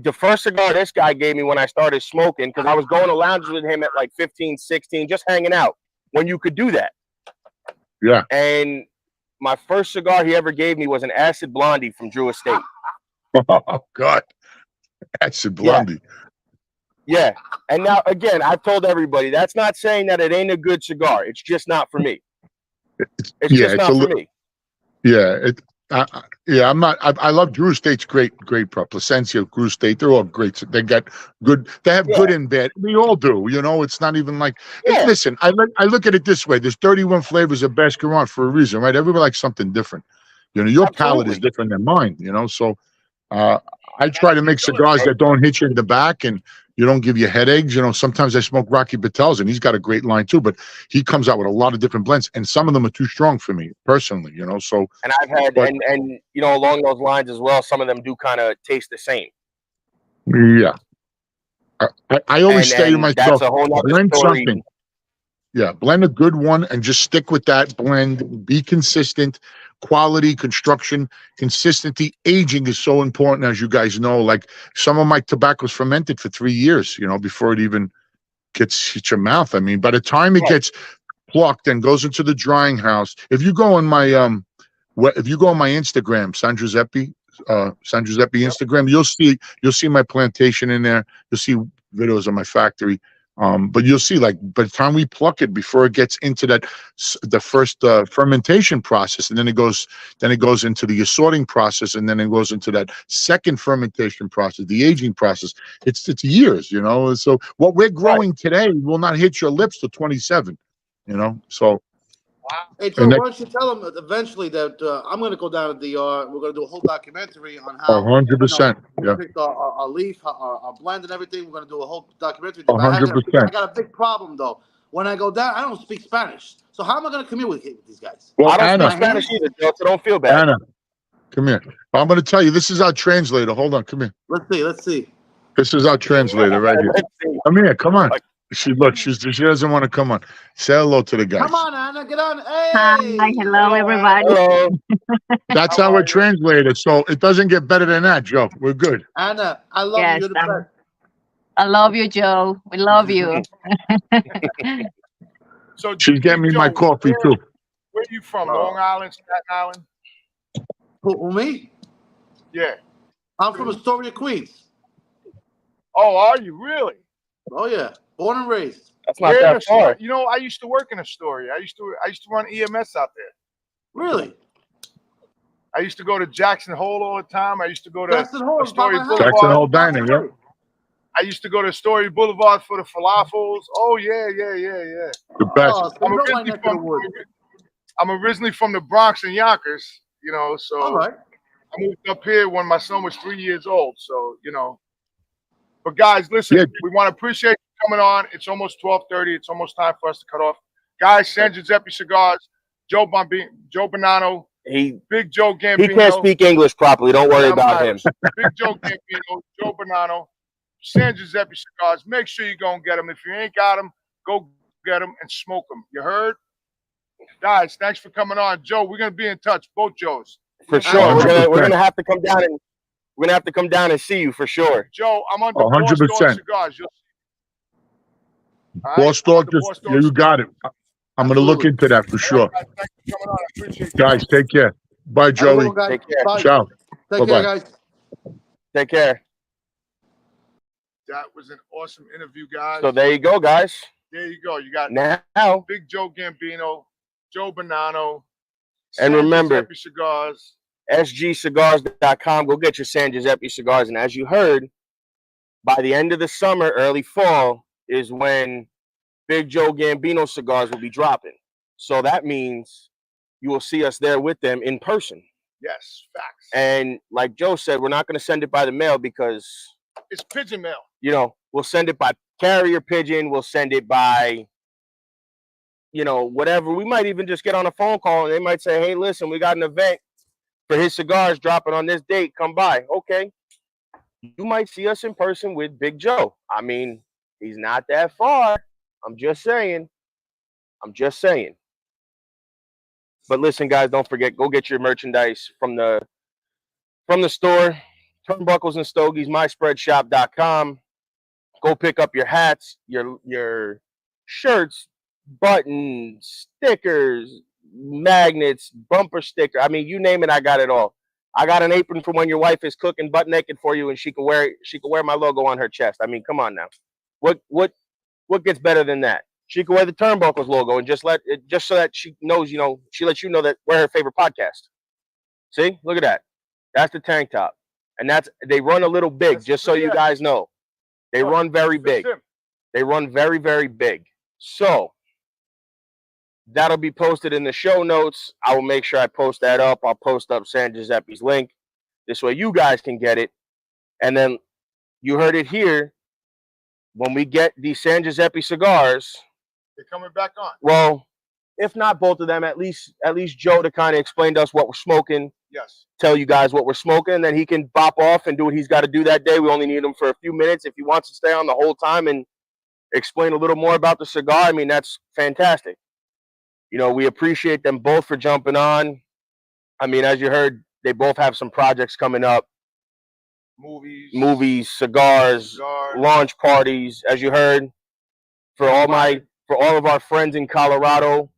The first cigar this guy gave me when I started smoking, because I was going to lounges with him at like 15, 16, just hanging out when you could do that. Yeah. And my first cigar he ever gave me was an Acid Blondie from Drew Estate. Oh, God. Acid Blondie. Yeah. And now, again, I've told everybody, that's not saying that it ain't a good cigar. It's just not for me. It's just not for me. Yeah. Yeah, I'm not. I love Drew State's great prep. Placencia, Drew State, they're all great. So they got good. They have good and bad. We all do. You know, it's not even like. Yeah. Listen, I look at it this way. There's 31 flavors of Baskin for a reason, right? Everybody likes something different. You know, your palate is different than mine. You know, so I try to make cigars that don't hit you in the back and you don't give you headaches. You know, sometimes I smoke Rocky Patel's and he's got a great line too, but he comes out with a lot of different blends and some of them are too strong for me personally, you know, so. And I've had, and you know, along those lines as well, some of them do kind of taste the same. Yeah. I always say to myself, that's a whole nother blend story. something. Yeah, blend a good one and just stick with that blend. Be consistent. Quality, construction, consistency. Aging is so important, as you guys know. Like some of my tobacco's fermented for 3 years, you know, before it even hits your mouth. I mean, by the time it gets plucked and goes into the drying house, if you go on my Instagram, San Giuseppe Instagram, you'll see my plantation in there. You'll see videos of my factory. But you'll see, like, by the time we pluck it, before it gets into the first fermentation process, and then it goes into the assorting process, and then it goes into that second fermentation process, the aging process. It's years, you know. So what we're growing today will not hit your lips till 27, you know. So. Hey, Joe, why don't you tell them eventually that I'm going to go down to the DR. We're going to do a whole documentary on how 100%. We picked our leaf, our blend, and everything. We're going to do a whole documentary. 100%. I got a big problem though. When I go down, I don't speak Spanish. So how am I going to communicate with these guys? Well, I don't Anna, speak Spanish either, Joe, so don't feel bad. Anna, come here. I'm going to tell you. This is our translator. Hold on. Come here. Let's see. This is our translator right here. Come here. Come on. She doesn't want to come on. Say hello to the guys. Come on, Anna, get on. Hey. Hi, hello everybody. Hello. That's our translator. So it doesn't get better than that, Joe. We're good. Anna, I love you. You're the best. I love you, Joe. We love you. So she's getting me my coffee too. Where are you from? Long Island, Staten Island? Who, me? Yeah. I'm from Astoria, Queens. Oh, are you really? Oh yeah, born and raised. That's not that far. You know, I used to work in Astoria. I used to run EMS out there. Really? I used to go to Jackson Hole all the time. I used to go to Jackson Hole, Astoria Boulevard. Jackson Hole Dining, yeah. I used to go to Astoria Boulevard for the falafels. Oh yeah. The best. Oh, so I'm originally from the Bronx and Yonkers, you know, so all right. I moved up here when my son was 3 years old. So, you know. But guys, listen, we want to appreciate you coming on. It's almost 12:30. It's almost time for us to cut off. Guys, San Giuseppe Cigars, Joe Bonanno, Big Joe Gambino. He can't speak English properly. Don't worry about him. Big Joe Gambino, Joe Bonanno, San Giuseppe Cigars. Make sure you go and get them. If you ain't got them, go get them and smoke them. You heard? Guys, thanks for coming on. Joe, we're going to be in touch, both Joes. For sure. We're gonna have to come down and we're gonna have to come down and see you for sure. Joe, I'm on the 100%. Cigars. Boss Dog, you got it. I'm going to look into that for sure. Guys, take care. Bye, Joey. Take care. Bye. Ciao. Take care, guys. Take care. That was an awesome interview, guys. So there you go, guys. There you go. You got now Big Joe Gambino, Joe Bonanno, and remember, Cigars. sgcigars.com. Go get your San Giuseppe cigars. And as you heard, by the end of the summer, early fall is when Big Joe Gambino cigars will be dropping. So that means you will see us there with them in person. Yes, facts. And like Joe said, we're not going to send it by the mail because it's pigeon mail. You know, we'll send it by carrier pigeon. We'll send it by, you know, whatever. We might even just get on a phone call and they might say, hey, listen, we got an event for his cigars dropping on this date. Come by. Okay. You might see us in person with Big Joe. I mean, he's not that far. I'm just saying. But listen, guys, don't forget, go get your merchandise from the store, Turnbuckles and Stogies, myspreadshop.com. Go pick up your hats, your shirts, buttons, stickers, magnets, bumper sticker. I mean, you name it, I got it all. I got an apron for when your wife is cooking butt naked for you and she can wear my logo on her chest. I mean, come on now. What gets better than that? She can wear the Turnbuckles logo and just so that she knows, you know, she lets you know that we're her favorite podcast. See, look at that. That's the tank top. And they run a little big, just so you guys know. They run very big. They run very, very big. So that'll be posted in the show notes. I will make sure I post that up. I'll post up San Giuseppe's link. This way you guys can get it. And then you heard it here. When we get the San Giuseppe cigars, they're coming back on. Well, if not both of them, at least Joe to kind of explain to us what we're smoking. Yes. Tell you guys what we're smoking, and then he can bop off and do what he's got to do that day. We only need him for a few minutes. If he wants to stay on the whole time and explain a little more about the cigar, I mean, that's fantastic. You know, we appreciate them both for jumping on. I mean, as you heard, they both have some projects coming up. Movies, cigars, launch parties, as you heard. For all of our friends in Colorado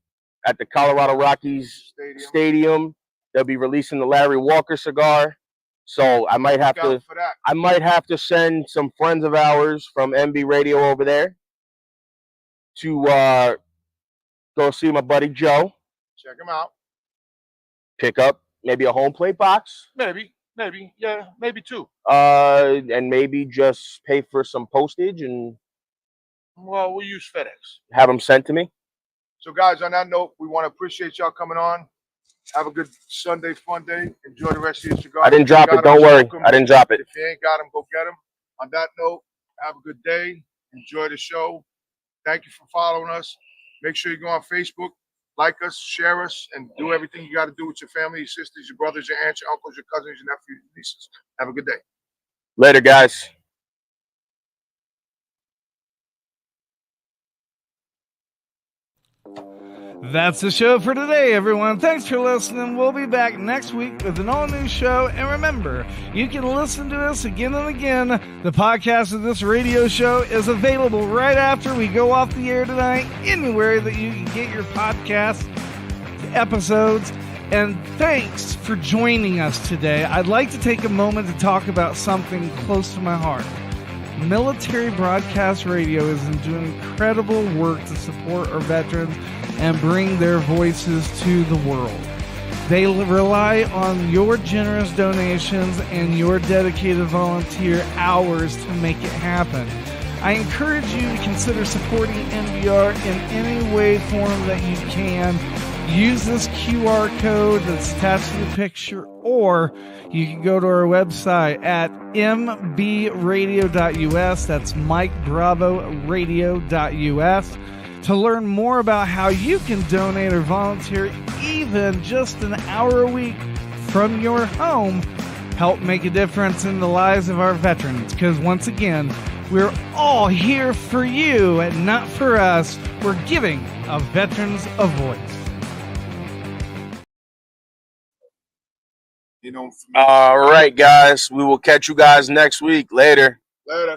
at the Colorado Rockies Stadium, they'll be releasing the Larry Walker cigar. So I might have to send some friends of ours from MB Radio over there to go see my buddy Joe. Check him out. Pick up maybe a home plate box. Maybe, yeah, maybe two. And maybe just pay for some postage and we'll use FedEx. Have them sent to me. So, guys, on that note, we want to appreciate y'all coming on. Have a good Sunday, fun day. Enjoy the rest of your cigars. I didn't drop it. Don't worry. I didn't drop it. If you ain't got them, go get them. On that note, have a good day. Enjoy the show. Thank you for following us. Make sure you go on Facebook, like us, share us, and do everything you got to do with your family, your sisters, your brothers, your aunts, your uncles, your cousins, your nephews, your nieces. Have a good day. Later, guys. That's the show for today, everyone. Thanks for listening. We'll be back next week with an all-new show. And remember, you can listen to us again and again. The podcast of this radio show is available right after we go off the air tonight, anywhere that you can get your podcast episodes. And thanks for joining us today. I'd like to take a moment to talk about something close to my heart. Military Broadcast Radio is doing incredible work to support our veterans and bring their voices to the world. They rely on your generous donations and your dedicated volunteer hours to make it happen. I encourage you to consider supporting NBR in any way, form that you can. Use this QR code that's attached to the picture, or you can go to our website at mbradio.us. That's Mike Bravo Radio.us to learn more about how you can donate or volunteer even just an hour a week from your home. Help make a difference in the lives of our veterans, because once again, we're all here for you and not for us. We're giving our veterans a voice. All right, guys. We will catch you guys next week. Later. Later.